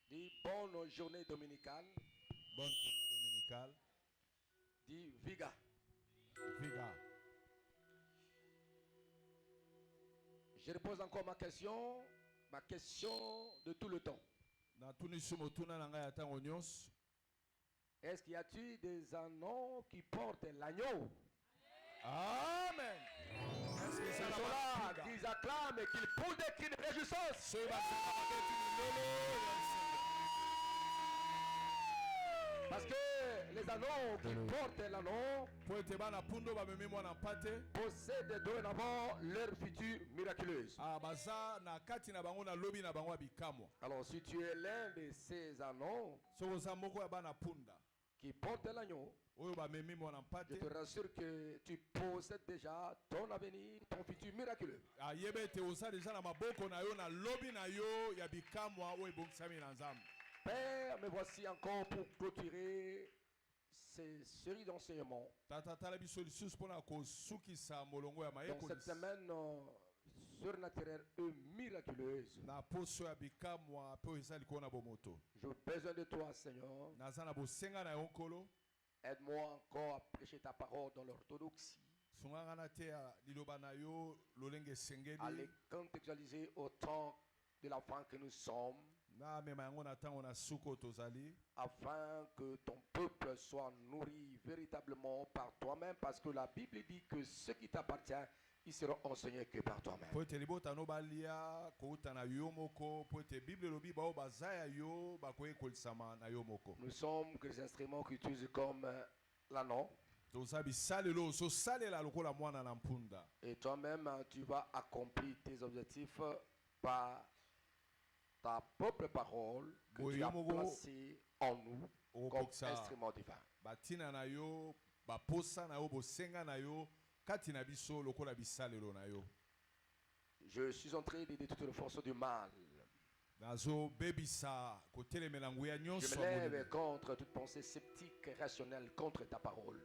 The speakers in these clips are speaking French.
Dis bonne journée dominicale. Bonne journée dominicale. Dis Viga. Viga. Je repose encore ma question de tout le temps. Est-ce qu'il y a-t-il des anneaux qui portent l'agneau? Amen. Ils sont là, qu'ils acclament et qu'ils poussent des cris de réjouissance. Parce que les anneaux qui portent l'anneau possèdent dorénavant leur future miraculeuse. Alors si tu es l'un de ces anneaux qui portent l'agneau, je te rassure que tu possèdes déjà ton avenir, ton futur miraculeux. Père, me voici encore pour clôturer ces séries d'enseignements. Dans cette semaine surnaturelle et miraculeuse. J'ai besoin de toi, Seigneur. Aide-moi encore à prêcher ta parole dans l'orthodoxie. À les contextualiser au temps de l'enfant que nous sommes. Afin que ton peuple soit nourri véritablement par toi-même. Parce que la Bible dit que ce qui t'appartient, ils seront enseignés que par toi-même. Nous sommes que les instruments qui utilisent comme l'anneau. Et toi-même, tu vas accomplir tes objectifs par ta propre parole que tu as placée en nous comme instrument divin. Je suis en train de détruire toutes les forces du mal. Je me lève contre toute pensée sceptique et rationnelle contre ta parole.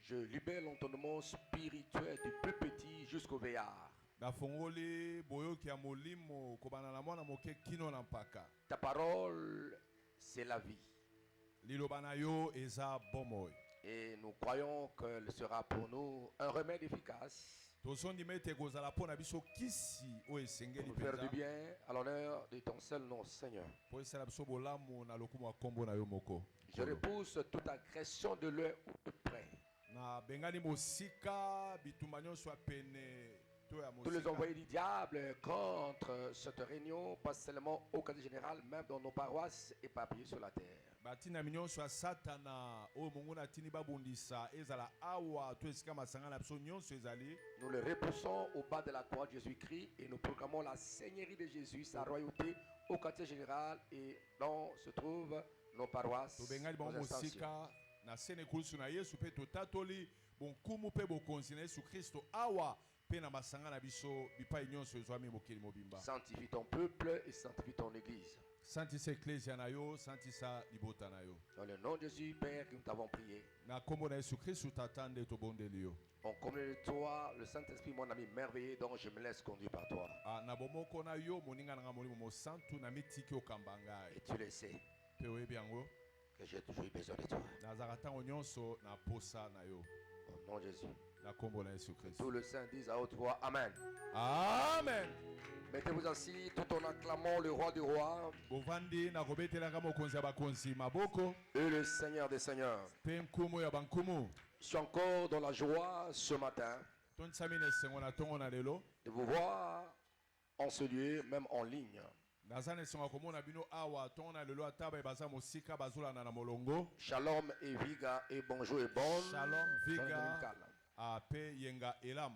Je libère l'entendement spirituel du plus petit jusqu'au vieillard. Ta parole, c'est la vie. Et nous croyons qu'elle sera pour nous un remède efficace pour faire du bien à l'honneur de ton seul nom, Seigneur. Je repousse toute agression de l'œil ou de près. Tous les envoyés du diable contre cette réunion, pas seulement au quartier général, même dans nos paroisses éparpillées sur la terre. Nous les repoussons au bas de la croix de Jésus-Christ et nous proclamons la seigneurie de Jésus, sa royauté au quartier général et dont se trouvent nos paroisses, nos installations. Sanctifie ton peuple et sanctifie ton église. Dans le nom de Jésus, Père, que nous t'avons prié. On communique de toi, le Saint-Esprit, mon ami merveilleux, dont je me laisse conduire par toi. Et tu le sais que j'ai toujours eu besoin de toi. Au nom de Jésus. Tout le Saint dise à haute voix Amen. Amen. Mettez-vous assis tout en acclamant le roi du roi et le Seigneur des seigneurs. Je suis encore dans la joie ce matin de vous voir en ce lieu, même en ligne. Shalom et Viga et bonjour et bonne. Shalom, Viga, Paix, Yenga, Elam.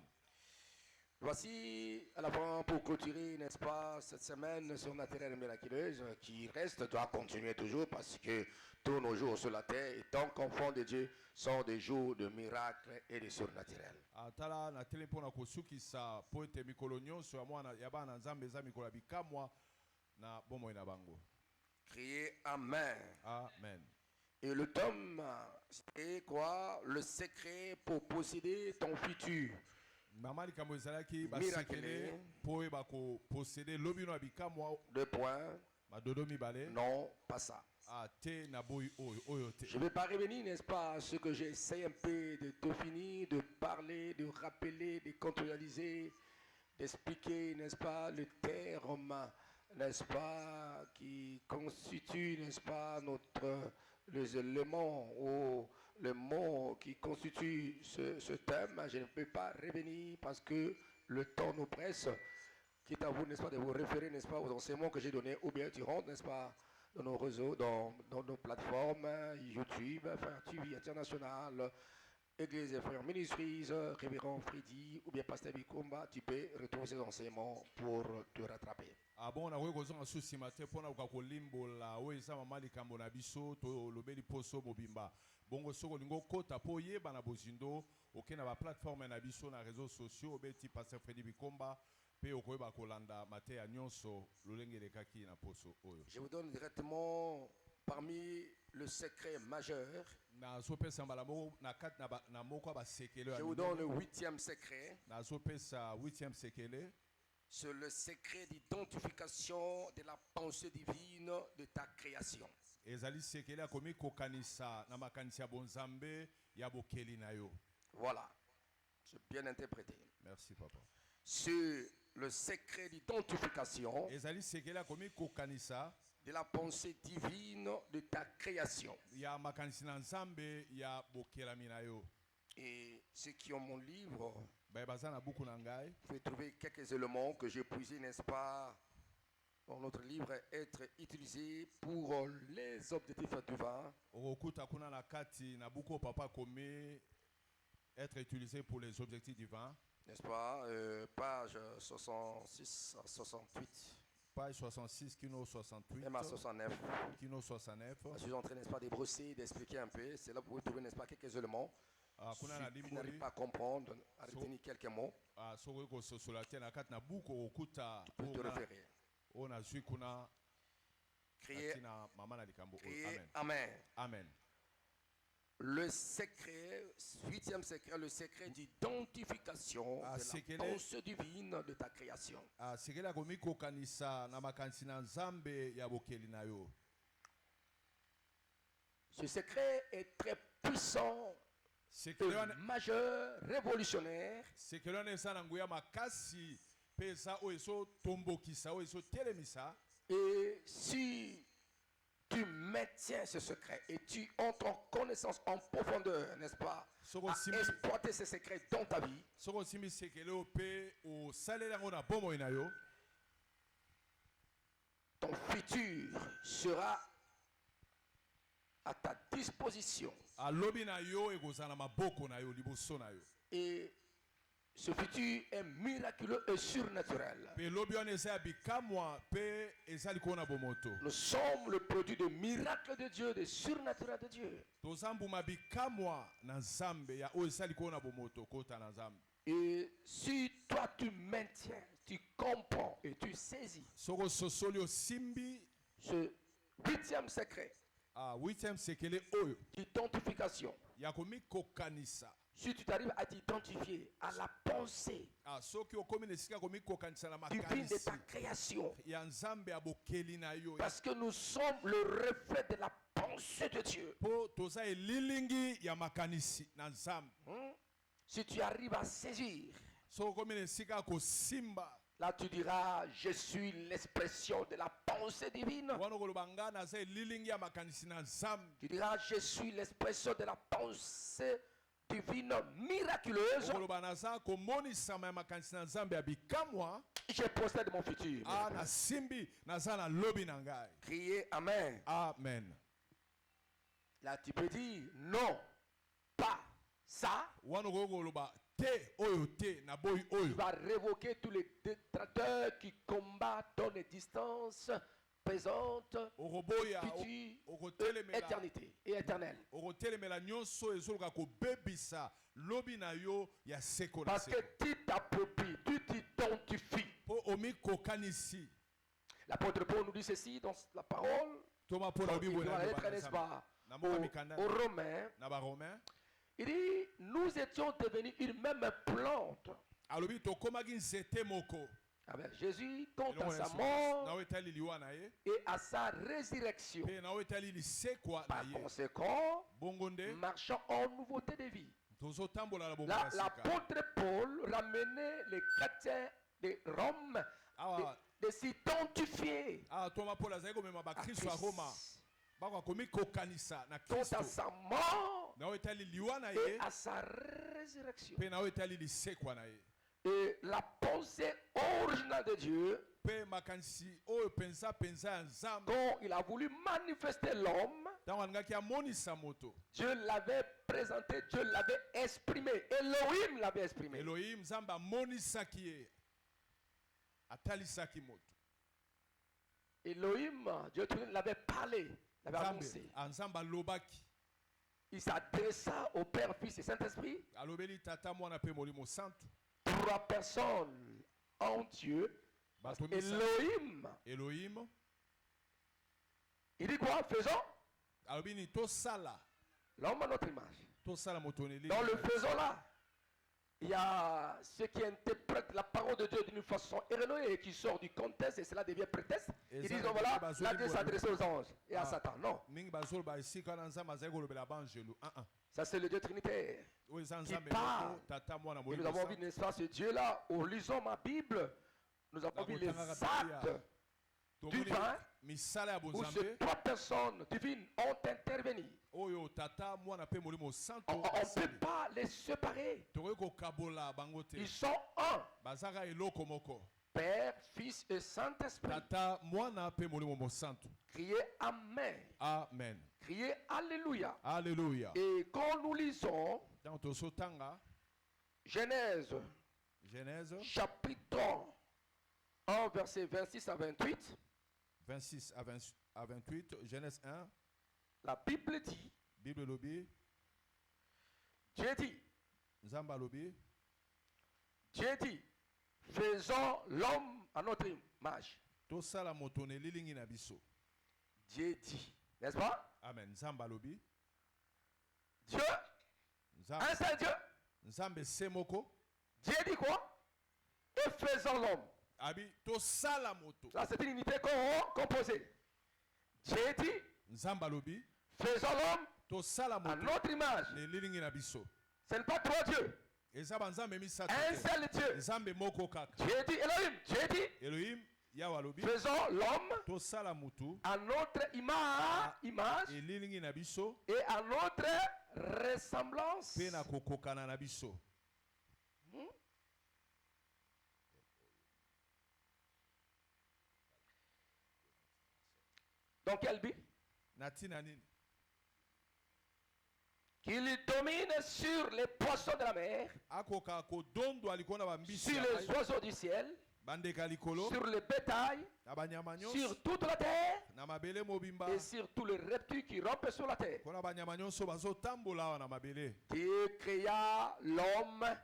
Voici à la fin pour clôturer, n'est-ce pas, cette semaine surnaturelle et miraculeuse qui reste, doit continuer toujours parce que tous nos jours sur la terre, étant qu'enfants de Dieu, sont des jours de miracles et de surnaturel. Criez Amen. Amen. Et le tome, c'est quoi? Le secret pour posséder ton futur. miraculé. 2 points. Non, pas ça. Je ne vais pas revenir, n'est-ce pas, à ce que j'essaie un peu de définir, de parler, de rappeler, de contextualiser, d'expliquer, n'est-ce pas, le terme, n'est-ce pas, qui constitue, n'est-ce pas, les éléments ou les mots qui constituent ce thème. Je ne peux pas revenir parce que le temps nous presse. Quitte à vous, n'est-ce pas, de vous référer, n'est-ce pas, aux enseignements que j'ai donnés, ou bien tu rentres, n'est-ce pas, dans nos réseaux, dans nos plateformes, YouTube, TV International, Église et Frères Ministries, Révérend Freddy, ou bien Pasteur Bikumba, tu peux retrouver ces enseignements pour te rattraper. Ah bon, on a reconnu un souci matin pour nous kakolimbo la oeza mama likambo na biso to lobeli poso mobimba. Bongo soko lingo kota poye bana bozindo okena ba plateforme na biso na réseaux sociaux obeti Pasteur Freddy Bikumba. Je vous donne directement parmi le secret majeur. Je vous donne le 8e secret. C'est le secret d'identification de la pensée divine de ta création. Voilà, c'est bien interprété. Merci papa. C'est le secret d'identification de la pensée divine de ta création. Et ceux qui ont mon livre, vous pouvez trouver quelques éléments que j'ai puisés, n'est-ce pas, dans notre livre, être utilisés pour les objectifs divins. Être utilisé pour les objectifs divins. N'est-ce pas, page 66 à 68. Page 66, kino 68. Même à 69. Kino 69. Je suis en train, n'est-ce pas, de brosser, d'expliquer un peu. C'est là que vous pouvez trouver, n'est-ce pas, quelques éléments. Si vous n'arrivez pas à comprendre, à retenir quelques mots, tu peux te référer. Criez Amen. Amen. Le secret, 8e secret, le secret d'identification de la pensée divine de ta création. Ce secret est très puissant, majeur, révolutionnaire. Et si tu maintiens ce secret et tu entres en connaissance en profondeur, n'est-ce pas, à exploiter ce secret dans ta vie, ton futur sera à ta disposition. Et ce futur est miraculeux et surnaturel. Nous sommes le produit de miracles de Dieu, de surnaturel de Dieu. Et si toi tu maintiens, tu comprends et tu saisis ce 8e secret d'identification, si tu t'arrives à t'identifier à la pensée divine de ta création, parce que nous sommes le reflet de la pensée de Dieu. Si tu arrives à saisir, là tu diras, je suis l'expression de la pensée divine. Tu diras, je suis l'expression de la pensée divine miraculeuse. Je possède mon futur. Criez Amen. Amen. Là tu peux dire, non, pas ça. Tu vas révoquer tous les détracteurs qui combattent dans les distances présentes, futures, éternité et éternelle. Parce que tu t'appropries, tu t'identifies. L'apôtre Paul nous dit ceci dans la parole, dans la lettre, n'est-ce pas, aux Romains. Il dit, nous étions devenus une même plante alobi tokomaki nzete moko Avec Jésus, quant elongo à na sa Yesu mort nawe etali liwa na ye et à sa résurrection. mpe nawe etali lisekwa na Par ye conséquent, bongo nde marchons en nouveauté de vie. tozotambola na bomoi Là, ya sika l'apôtre Paul ramenait les chrétiens de Rome awa de s'identifier awa toma paul azali komema à bakristo ya roma Christ. bako akomikokanisa na Quant kristo à sa mort nawe etali liwa na et ye à sa résurrection. mpe nawe etali lisekwa na ye Et la pensée originale de Dieu, mpe makanisi oyo penza ya nzambe quand il a voulu manifester l'homme, ntango alingaki amonisa moto Dieu l'avait présenté, Dieu l'avait exprimé. Elohim l'avait exprimé. elohim nzambe amonisaki ye atalisaki moto Elohim, Dieu l'avait parlé, l'avait annoncé. nzambe alobaki Il s'adressa au Père, Fils et Saint-Esprit. alobeli tata mwana mpe molimo santu 3 personnes en Dieu. bato misato Elohim, elohim il dit quoi? Faisons alobi nini tosala l'homme à notre image. tosala moto na elili Dans le na biso. faisons là, il y a ceux qui interprètent la parole de Dieu d'une façon erronée et qui sort du contexte et cela devient prétexte. Et Ils ça, disent, oh, voilà, bah, là Dieu s'adressait aux anges et à Ah. Satan. Non, mingi bazoloba esika wana nzambe azali kolobela banjelu ça c'est le Dieu trinitaire. oyo eza Qui nzambe parle. moko tata mwana Et nous molimo avons vu, n'est-ce pas, ce Dieu-là, en lisant ma Bible, nous avons vu les actes divins misala ya où bonzambe ces 3 personnes divines ont intervenu. oyo tata mwana mpe molimo santo On ne peut asali pas les séparer. tokoki kokabola bango te Ils sont un. bazaka eloko moko Père, Fils et Saint-Esprit. tata mwana mpe molimo mosantu Criez Amen. amen Criez Alléluia. alleluya Et quand nous lisons ntango tozotanga Genèse genèse chapitre 1, verset 26 à 28, 26 à 28 genèse 1 la Bible dit, bible elobi Dieu dit, nzambe alobi faisons l'homme à notre image. tosala moto na elilingi na biso Dieu dit, n'est-ce pas? amen nzambe alobi Dieu, un seul Dieu. nzambe se moko Dieu dit quoi? Et faisons l'homme. abi tosala moto Là, c'est une unité composée. Dieu dit, nzambe alobi faisons l'homme tosala à moto notre image. na elilingi na biso Ce n'est pas 3 dieux. eza banzambe misato Un te seul Dieu. nzambe moko kaka Dieu dit, Elohim, Dieu dit, elohim yawe alobi faisons l'homme tosala motu à notre image elilingi na biso et à notre ressemblance. mpe na kokokana na biso Dans quel but? na ntina nini Qu'il domine sur les poissons de la mer, akoka kodondwa likolo na bambisi sur ya les mai, oiseaux du ciel, bandeka likolo sur le bétail, na banyama nyonso sur toute la terre na mabele mobimba et sur tous les reptiles qui rampent sur la terre. mpona banyama nyonso bazotambola awa na mabele Dieu créa l'homme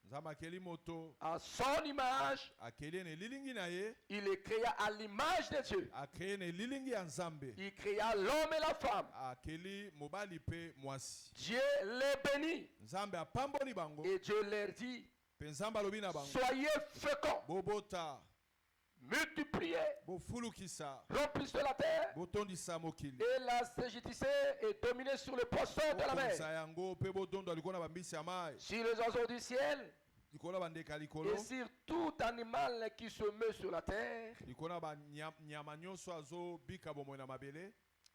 nzambe akeli moto à son image. akeli na elilingi na ye Il est créé à l'image de Dieu. akreye na elilingi ya nzambe Il créa l'homme et la femme. akeli mobali mpe mwasi Dieu les bénit. nzambe apamboli bango Et Dieu leur dit, mpe nzambe alobi na bango soyez féconds, bobota multipliez, bofulukisa remplissez la terre botondisa mokili et la saisissez et dominez sur les poissons de la bokonza mer, yango mpe bodondwa likolo na bambisi ya mai sur les oiseaux du ciel likolo na bandeka likolo et sur tout animal qui se meut sur la terre. likolo na banyama nyonso azobika bomoi na mabele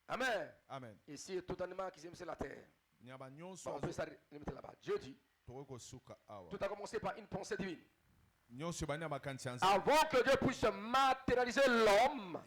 Amen. amen Et sur tout animal qui se meut sur la terre. nyama Bon, nyonso on peut s'arrêter là-bas. Dieu dit, tokoki kosuka awa tout a commencé par une pensée divine. nyonso bani na makanisi ya nzambe Avant que Dieu puisse matérialiser l'homme,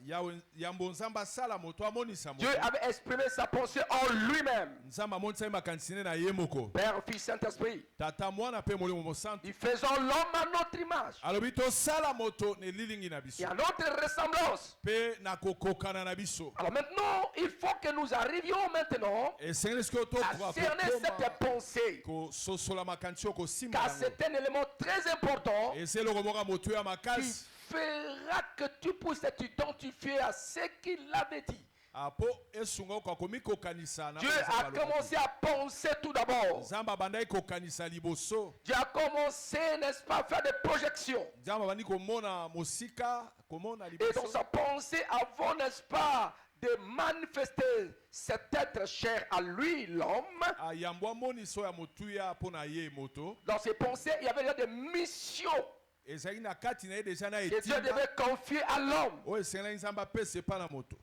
yambo nzambe asala moto amonisa moto Dieu avait exprimé sa pensée en lui-même. nzambe amonisaki makanisi ne na ye moko Père, Fils, Saint-Esprit. tata mwana mpe molimo mosantu Nous faisons l'homme à notre image alobi tosala moto na elilingi na biso et à notre ressemblance. mpe na kokokana na biso Alors maintenant, il faut que nous arrivions maintenant esengeli soki à cerner cette pensée. kososola makanisi oyo kosimba Car yango c'est un élément très important eza eloko moko ya motu ya qui makasi fera que tu puisses t'identifier à ce qu'il avait dit. apo esunga kwa komiko kanisa na Dieu a commencé à penser tout d'abord. Nzamba bandai ko kanisa liboso. Dieu a commencé, n'est-ce pas, à faire des projections. Nzamba bandi ko mona mosika, ko mona Et liboso. dans sa pensée, avant, n'est-ce pas, de manifester cet être cher à lui, l'homme, Ayambwa moni so ya motuya pona ye moto. dans ses pensées, il y avait déjà des missions Ezali na kati na ye deja na que Dieu etinda. devait confier à l'homme. O esengela nzamba pese pa na moto.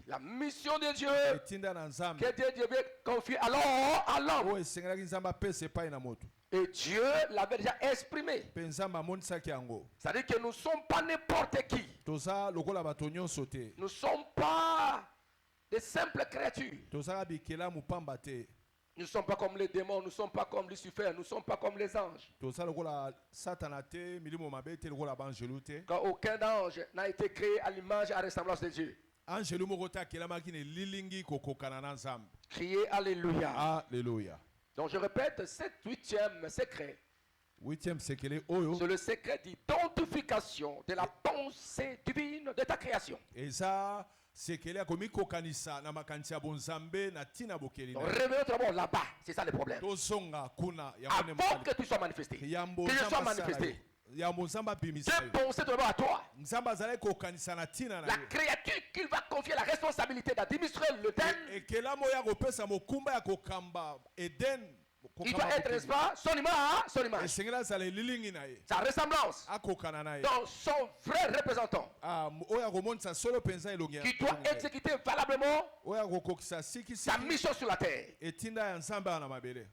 La mission de Dieu Etinda na nzambe. que Dieu devait confier alors à l'homme. O esengela nzamba pese pa na moto. Et Dieu l'avait déjà exprimé. Pe nzamba monisaki yango. C'est-à-dire que nous ne sommes pas n'importe qui. Toza lokola bato nyonso te. Nous ne sommes pas des simples créatures. Toza bikela mupamba te. Nous ne sommes pas comme les démons, nous ne sommes pas comme Lucifer, nous ne sommes pas comme les anges. Toza lokola satana te, milimo mabe te lokola banjelu te. Car aucun ange n'a été créé à l'image et à la ressemblance de Dieu. Angelu moko te akelamaki ne lilingi kokokana na nzambe. Criez Alléluia. Alléluia. Donc je répète, cet huitième secret, 8e sekele oyo. c'est le secret d'identification de la pensée divine de ta création. Eza sekele akomi kokanisa na makanisa bonzambe na tina bokeli. Donc revenons d'abord là-bas, c'est ça le problème. Tozonga kuna ya Avant que tu sois manifesté, que je sois manifesté, Yambo nzamba bimisa. Dieu pensait d'abord à toi. Nzamba zale kokanisa na tina na La créature qu'il va confier la responsabilité d'administrer l'Éden, ekela moya kopesa mokumba ya kokamba Eden. il doit être, n'est-ce pas, son image, Esengela zale lilingi na ye. sa ressemblance, Akokana na ye. dans son vrai représentant, Oya komonisa solo penza elongi. qui doit exécuter valablement Oya kokokisa siki sa siki. mission sur la terre. Etinda ya nzamba na mabele.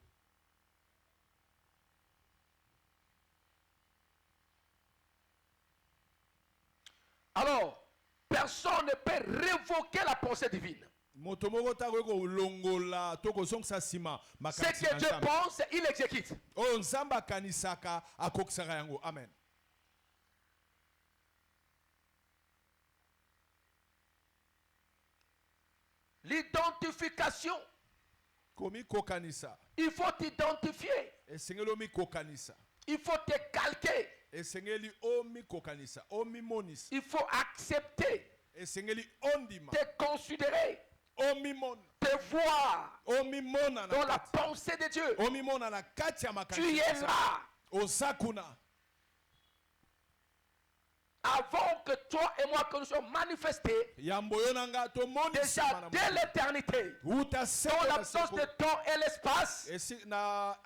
Alors, personne ne peut révoquer la pensée divine. Motomoko ta ko longola to ko songsa sima Ce makati que na Dieu nzambe. pense, il exécute. O nzamba kanisaka akokisaka yango. Amen. L'identification, Komi kokanisa. il faut t'identifier. Esengeli omi kokanisa. Il faut te calquer. Esengeli omi kokanisa. Omi monisa. Il faut accepter, Esengeli ondima. te considérer, Omi mona. te voir Omi mona dans na la kati. pensée de Dieu. Omi mona na kati ya Tu makanisa. es là. Osakuna. Avant que toi et moi que nous soyons manifestés, Yamboyo nanga to monisa. déjà dès l'éternité, Uta dans seko l'absence de temps et l'espace, na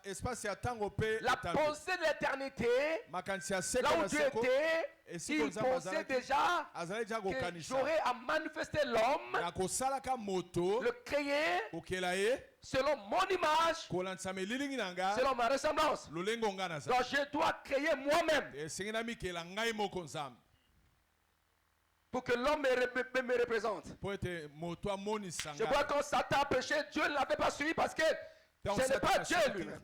espace ya tango pe la pensée de l'éternité, makanisa seko là où na Dieu seko. était, Esi il konzamba pensait azalaki. déjà Azali ja que kokanisa. j'aurais à manifester l'homme, Na kosalaka moto. le créer Kokela ye. selon mon image, Kolandisa lilingi na nga. selon ma ressemblance. Lolengo nga na za. Donc je dois créer moi-même Esengi na mikela ngai moko nzambe. pour que l'homme me représente. Po ete moto amonisa Je nga. vois quand Satan a péché, Dieu ne l'avait pas suivi parce que Donc, ce n'est pas Satan Dieu a lui-même.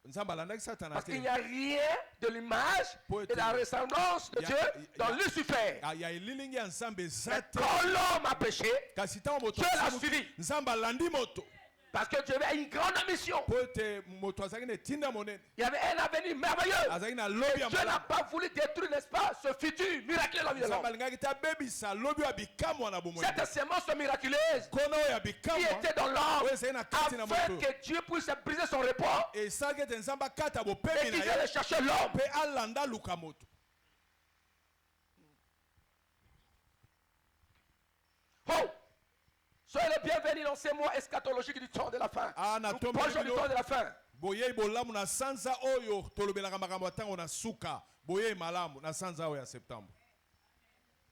Nzambe alandaki satana Parce te. qu'il n'y a rien de l'image et de la ressemblance de Ya- Dieu ya- dans Lucifer. Ya elilingi ya nzambe eza Mais te. quand l'homme a péché, Kasi ntango moto Dieu l'a asimuki, suivi. nzambe alandi moto. parce que Dieu avait une grande mission. Po ete moto azalaki na etinda monene. Il y avait un avenir merveilleux. Azalaki na lobi ya Dieu n'a malamu. pas voulu détruire, n'est-ce pas, ce futur miraculeux dans la vie de Nzambe l'homme. alingaki te abebisa lobi ya bikamwa na bomoi. Cette semence miraculeuse Kono oyo ya qui bikamwa était dans l'homme, oyo ezali na kati na afin moto. que Dieu puisse briser son repos Esalaki ete nzambe akata et bopemi qu'il na vienne ye chercher l'homme. mpe alanda luka moto. Oh! Soyez les bienvenus dans ces mois eschatologiques du temps de la fin. Ah, na Nous tombe projetons du bino. temps de la fin. Boyei bolamu na sanza oyo tolobelaka makambo ya ntango na suka. Boyei malamu na sanza oyo ya septembre.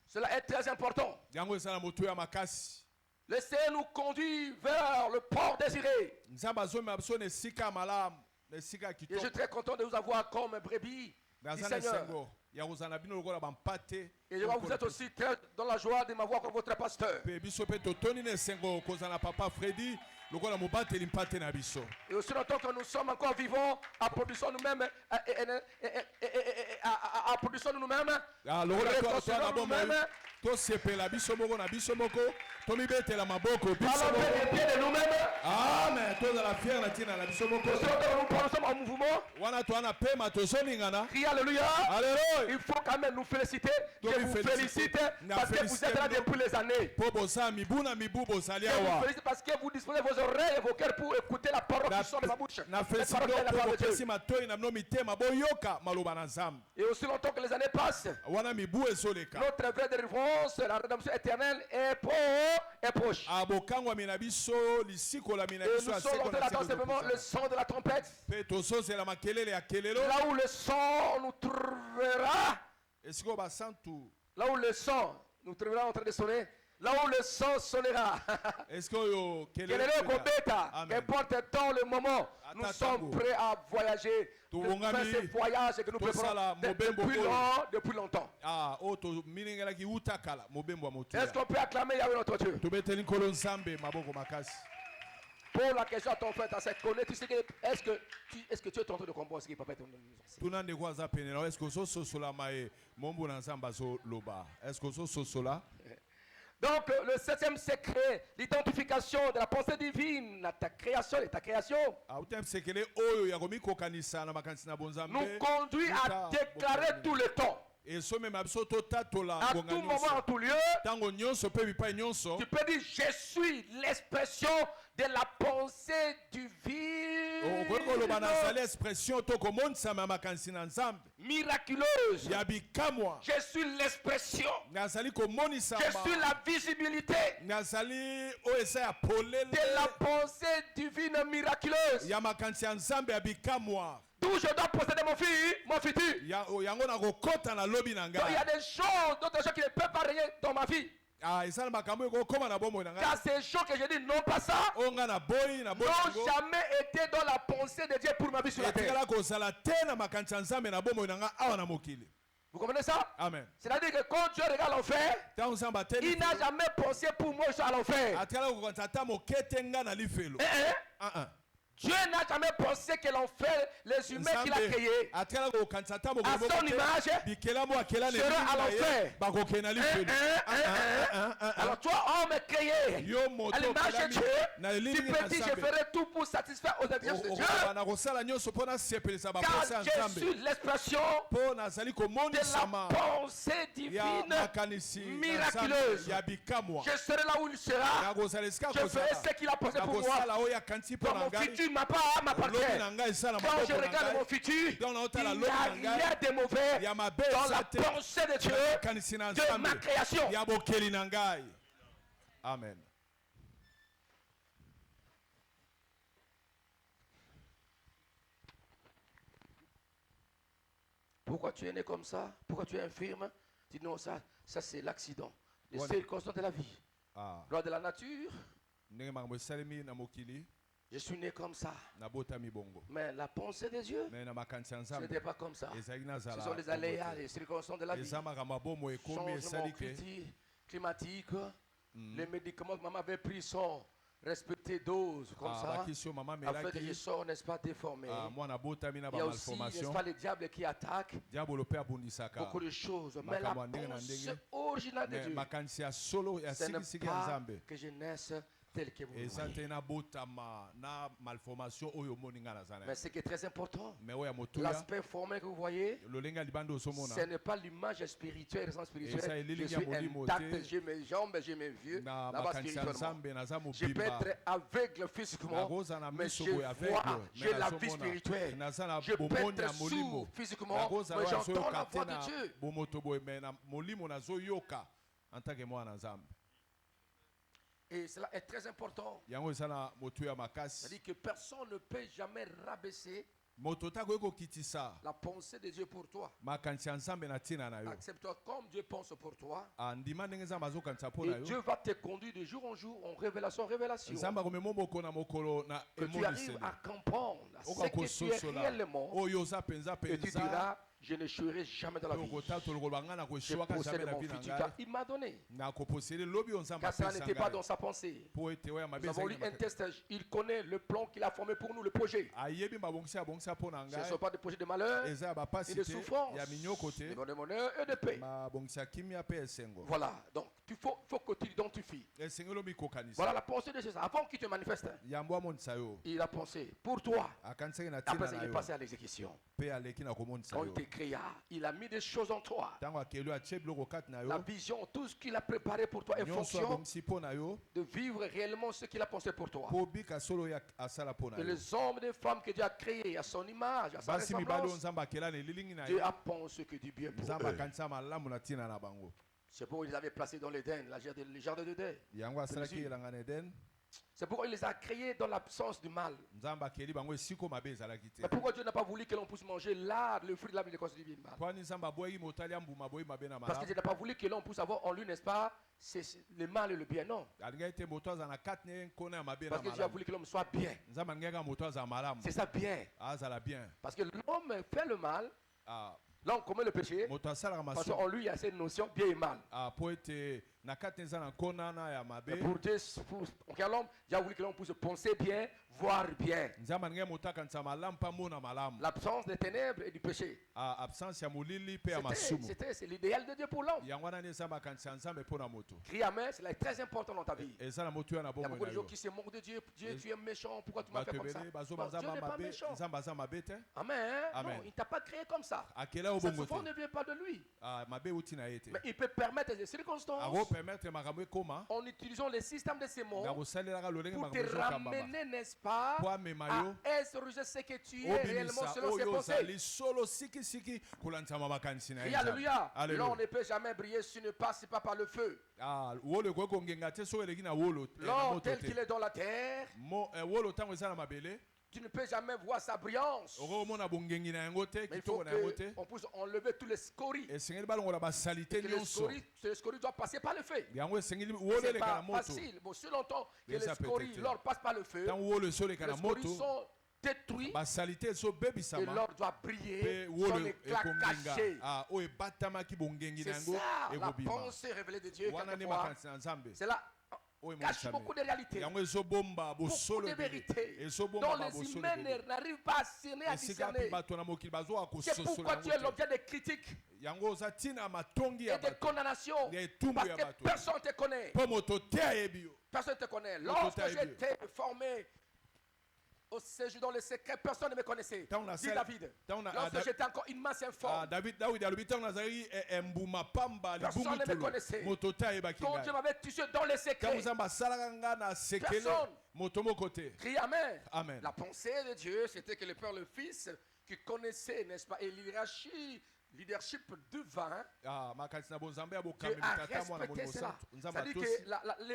Cela est très important. Yango esala moto ya makasi. Laissez-nous conduire vers le port désiré. Nzambe azomema biso na esika ya malamu, na esika ya Et je suis kitoko. très content de vous avoir comme brebis du Naza na Seigneur. esengo ya kozala na bino lokola bampate. Et je vois que vous êtes aussi très dans la joie de m'avoir comme votre pasteur. Pe biso pe totoni na esengo kozala na papa Freddy lokola mobateli mpate na biso. Et aussi longtemps que nous sommes encore vivants, applaudissons nous-mêmes, applaudissons nous-mêmes, Ah, lokola to réconcilions na bomoi nous-mêmes, tosepela biso moko na biso moko tomibetela maboko biso Allons moko. faire des pieds de nous-mêmes. Amen. Tozala fier na tina na biso moko. Nous sommes en mouvement. Wana twana pema tozolingana. Crie alléluia. Alléluia. Il faut quand même nous féliciter. Donc, Je vous félicite parce que vous êtes là depuis les années. Po bosa mibu na mibu bosali Je vous awa. félicite parce que vous disposez vos oreilles et vos cœurs pour écouter la parole qui sort de ma bouche. Na La félicite parole de la po parole de bopesi Dieu. matoi na mno mitema boyoka maloba na Nzambe. Et aussi longtemps que les années passent, Wana mibu ezoleka. notre vraie délivrance, la rédemption éternelle est proche. Abokangwa mina biso lisiko la mina Et biso nous sommes entrés là-dedans simplement le son de la trompette. Pe tozozela makelele ya kelelo. Là où le son nous trouvera, Esiko basantu. là où le son nous trouvera en train de sonner, là où le son sonnera. Esiko yo kelele. Kelele kobeta, Amen. qu'importe temps le moment, nous sommes prêts à voyager, de faire ce voyage que nous préparons depuis longtemps. Ah, oto miningelaki utakala mobembo motu. Est-ce qu'on peut acclamer Yahweh notre Dieu? Tobeteli nkolo Nzambe maboko makasi. Pour la question à ton frère, à cette connaître, tu sais que est-ce que tu es en train de comprendre ce que papa est en train de nous enseigner? Tunande kwaza penela est-ce que so sosola mae mombo na Nzamba zo loba. Est-ce que so sosola? Donc, le septième secret, l'identification de la pensée divine, ta création et ta création, Autem sekele oyo ya komikokanisa na makanisi na bonzambe. nous conduit à déclarer tout le temps. Et so même biso to tatola À tout moment, en tout lieu, tango nyonso pe bipai nyonso. tu peux dire je suis l'expression de la pensée divine Okoloba na sala expression to komonisa ma makanisi na Nzambe. miraculeuse. Ya bikamwa. Je suis l'expression. Nazali komonisa Je suis la visibilité nazali o esa ya polele de la pensée divine miraculeuse. ya makanisi ya Nzambe ya bikamwa. D'où je dois posséder mon futur. Yango na kokota na lobi na Donc, il y ngai. a des choses, d'autres choses qui ne peuvent pas régner dans ma vie. Ah, esala makambo ekokoma na bomoi na ngai. Car ces choses que je dis, non pas ça, Onga na boyi na boyi. n'ont jamais été dans la pensée de Dieu pour ma vie sur la terre. Etikala kozala te na makanisi ya Nzambe na bomoi na ngai awa na mokili. Vous comprenez ça? Amen. C'est-à-dire que quand Dieu regarde l'enfer, Tango Nzambe ateli. il n'a jamais pensé pour moi je suis à l'enfer. Atikala kokonza ata mokete nga na lifelo. Dieu n'a jamais pensé que l'enfer, les humains qu'il a créés, atikala kokanisa ata à mokolo son image, bikela mo akela ne sera à l'enfer. bakoke na lifelo. Alors toi, homme créé, Yo moto à l'image de Dieu, na tu elingi peux na dire je Nzambe. ferai tout pour satisfaire aux exigences de Dieu. Na kosala nyonso mpona sepelisa Car baposa ya je Nzambe. suis l'expression Po nazali de la komonisama pensée ya divine makanisi miraculeuse. ya bikamwa. Je serai là où il sera. Nakozala esika Je ferai ce qu'il a pensé pour moi. nakosala oyo akanisi mpo Dans na mon ngai. futur, ma part m'appartient. Lobi na ngai esala Quand je maboko na regarde mon ngai. futur, Donc naotala il n'y lobi a na ngai. rien de mauvais Ya mabe dans la eza te. pensée de Dieu, Makanisi na de ma Nzambe. création. Ya bokeli na ngai. Amen. Pourquoi tu es né comme ça? Pourquoi tu es infirme? Tu dis non, ça c'est l'accident. Les Voilà. circonstances de la vie. Ah. Loi de la nature, Ndenge makambo esalemi na mokili je suis né comme ça. nabotami bongo. Mais la pensée de Dieu, Mais na makanisi ya ce Nzambe n'était pas comme ça. ezalaki Ce nazala. sont les aléas, les circonstances de la vie. Eza makambo ya bomoi ekomi Changement esali ke climatique. Les médicaments que maman avait pris sont respectés doses comme ça. bakisi oyo mama Afin que je amelaki sors, n'est-ce pas, déformé. mwana abotami na Il y a aussi, n'est-ce bamalformation. pas, le diable qui attaque diabolo mpe abundisaka. beaucoup de choses. Mais la makambo ya ndenge na pensée ndenge. originale de Mais Dieu, makanisi ya solo ya ce n'est sikisiki ya pas Nzambe que je naisse tel que vous eza voyez. te nabotama na malformation oyo omoni nga naza na Mais ye. ce qui est très important, Mais oyo ya motuya l'aspect formel que vous voyez, lolenge ya libanda ozomona ce n'est pas l'image spirituelle, le sens Et ça, spirituel. il Je est suis molimo intact, te. j'ai mes jambes, j'ai mes yeux, na là-bas makanisi ya spirituellement. Nzambe naza Je peux mobimba être aveugle physiquement, nakoza na mais miso je boye vois, aveugle j'ai la vie nazomona spirituelle. naza na Je peux bomoni ya être molimo sourd physiquement, nakoza mais oyo j'entends la azoyoka te voix de na Dieu. bomoto boye me na molimo nazoyoka en tant que mwana Nzambe. Et cela est très important. Yango eza na motuya makasi C'est-à-dire que personne ne peut jamais rabaisser moto takoki kokitisa la pensée de Dieu pour toi. makanisi ya Nzambe na ntina na yo. Accepte-toi comme Dieu pense pour toi. Andima ndenge Nzambe azokanisa mpo na Et yo. Dieu va te conduire de jour en jour en révélation en révélation. Nzambe akomema moko na mokolo na Que tu arrives emoniseli à comprendre ce oka que tu es kososola réellement. oyo oza penza Et tu penza diras, je n'échouerai jamais dans la vie. tokota tolokola nga na Je koeshuwaka possède jamais na mon vie na futur ngai car il m'a donné. na koposele lobi oyo nzambe Car ça apesa n'était pas dans ngai sa pensée. po ete oyo ya mabe Nous avons lu ezalaki un na texte, il connaît le plan qu'il a formé pour nous, le projet. ayebi mabongisi abongisa mpo na Ce ne ngai sont pas des projets de malheur, eza ya bapasi ni de te souffrance, ya minyoko te mais de bonheur et de paix. mabongisi ya kimia mpe esengo Voilà, donc il faut que tu t'identifies. esengeli omikokanisa Voilà la pensée de Jésus. Avant qu'il te manifeste, yambo amonisa yo il a pensé pour toi. akanisaki na Après ntina ça, na il est yo passé à l'exécution. mpe aleki na komonisa Quand il yo te créa, il a mis des choses en toi. ntango akeli atie biloko kati na La yo vision, tout ce qu'il a préparé pour toi est nyonso fonction abongisi mpo na yo de vivre réellement ce qu'il a pensé pour toi. mpo bika solo oyo asala mpo na Et yo les hommes et les femmes que Dieu a créés à son image, à sa basi mibali oyo ressemblance, nzambe akela na elilingi na Dieu ye a pensé que du bien pour nzambe eux. akanisa malamu na ntina na bango C'est pourquoi il les avait placés dans l'Éden, le jardin d'Éden. yango asalaki elanga na eden C'est pourquoi il les a créés dans l'absence du mal. nzambe akeli bango esiko mabe ezalaki te Mais pourquoi Dieu n'a pas voulu que l'on puisse manger l'arbre, le fruit de l'arbre de connaissance du bien et du mal? kwani nzambe aboyaki motali ya mbuma boyi mabe na Parce que malamu Dieu n'a pas voulu que l'on puisse avoir en lui, n'est-ce pas, c'est le mal et le bien, non. alingaki te moto aza na kati na ye nkona ya mabe na Parce que Dieu a malamu voulu que l'homme soit bien. nzambe alingaki kaka moto aza malamu C'est ça bien. azala bien Parce que l'homme fait le mal, Ah, l'homme commet le péché, moto asalaka parce masumu qu'en lui il y a cette notion bien et mal. mpo ete na kati eza na nkona na ya Mais mabe pour Dieu, pour l'homme, Dieu a voulu que l'homme puisse penser bien, voir bien. nzambe alingaki moto akanisa malamu mpo amona malamu L'absence des ténèbres et du péché. absence ya molili mpe ya masumu C'est l'idéal de Dieu pour l'homme. yango wana nde nzambe akanisa nzambe mpo na moto Crie amen, c'est là très important dans ta vie. eza na moto oyo na Il y a bomoi beaucoup na de gens yo qui se moquent de Dieu. Dieu, tu es méchant, pourquoi tu m'as bato fait comme ça? ebele bazoba Non, Dieu nzambe n'est pas mabe méchant. nzambe aza mabe te Amen. Amen. Non, il ne t'a pas créé comme ça. akela yo Ça bongo souvent te ne vient pas de lui. mabe euti na ye te Mais il peut permettre des circonstances akopermettre makambo ekoma en utilisant les systèmes de ces mots na kosalelaka lolenge pour makambo te ezokambama ramener, n'est-ce pas, po amema à yo être ce que tu es réellement obimisa selon ses oyo pensées. ozali solo sikisiki kolandisama makanisi na ye Et alléluia. Alléluia. L'or ne peut jamais briller si ne passe pas par le feu. wolo ekoki kongenga te soki eleki na wolo na L'or moto tel te qu'il est dans la terre, wolo ntango eza na mabele tu ne peux jamais voir sa brillance. okomona bongengi na yango te Mais il faut kitoko na yango te qu'on puisse enlever tous les scories. esengeli balongola basalite Et que les nyonso scories doivent passer par le feu. yango esengeli wolo C'est eleka na pas moto facile. Bon, si longtemps que Mais les ça peut scories, être. l'or passe par le feu, ntango wolo esi oleka les na scories moto sont détruits basalite et ezobebisama l'or doit mpe briller, wolo son éclat caché. ekongenga oyo ebatamaki bongengi na C'est yango ça la ekobima pensée révélée de Dieu. wana nde Quelquefois, makanisi na nzambe c'est là oyo cache emonisami beaucoup de réalités, yango ezobomba beaucoup bosolo de ebele vérités ezobomba dont les babosolo humains ebele n'arrivent pas à cerner, à esika discerner. mpe bato na mokili bazoka C'est kososola pourquoi tu es yango te l'objet de critiques yango oza ntina ya matongi ya et de bato condamnations ya etumbu parce ya que bato personne ne te connaît. mpo moto te ayebi yo Personne ne te connaît. Autre Lorsque taille j'étais formé au séjour dans le secret, personne ne me connaissait. Ntango Dit nasala- David. ntango na- Lorsque j'étais encore immense informe, dawidi alobi ntango nazalaki mbuma pamba Personne ne me libungutulu connaissait. moto te ayebaki quand Dieu ngai m'avait tissé dans le ntango secret, nzambe asalaka nga na sekele Personne. moto moko te crie Amen. Amen. La pensée de Dieu, c'était que le Père et le Fils, qui connaissaient, n'est-ce pas, et leadership divin, makanisi na bonzambe ya Dieu bokambi a tata mwana respecté molimo cela. santu nzambe C'est-à-dire atosi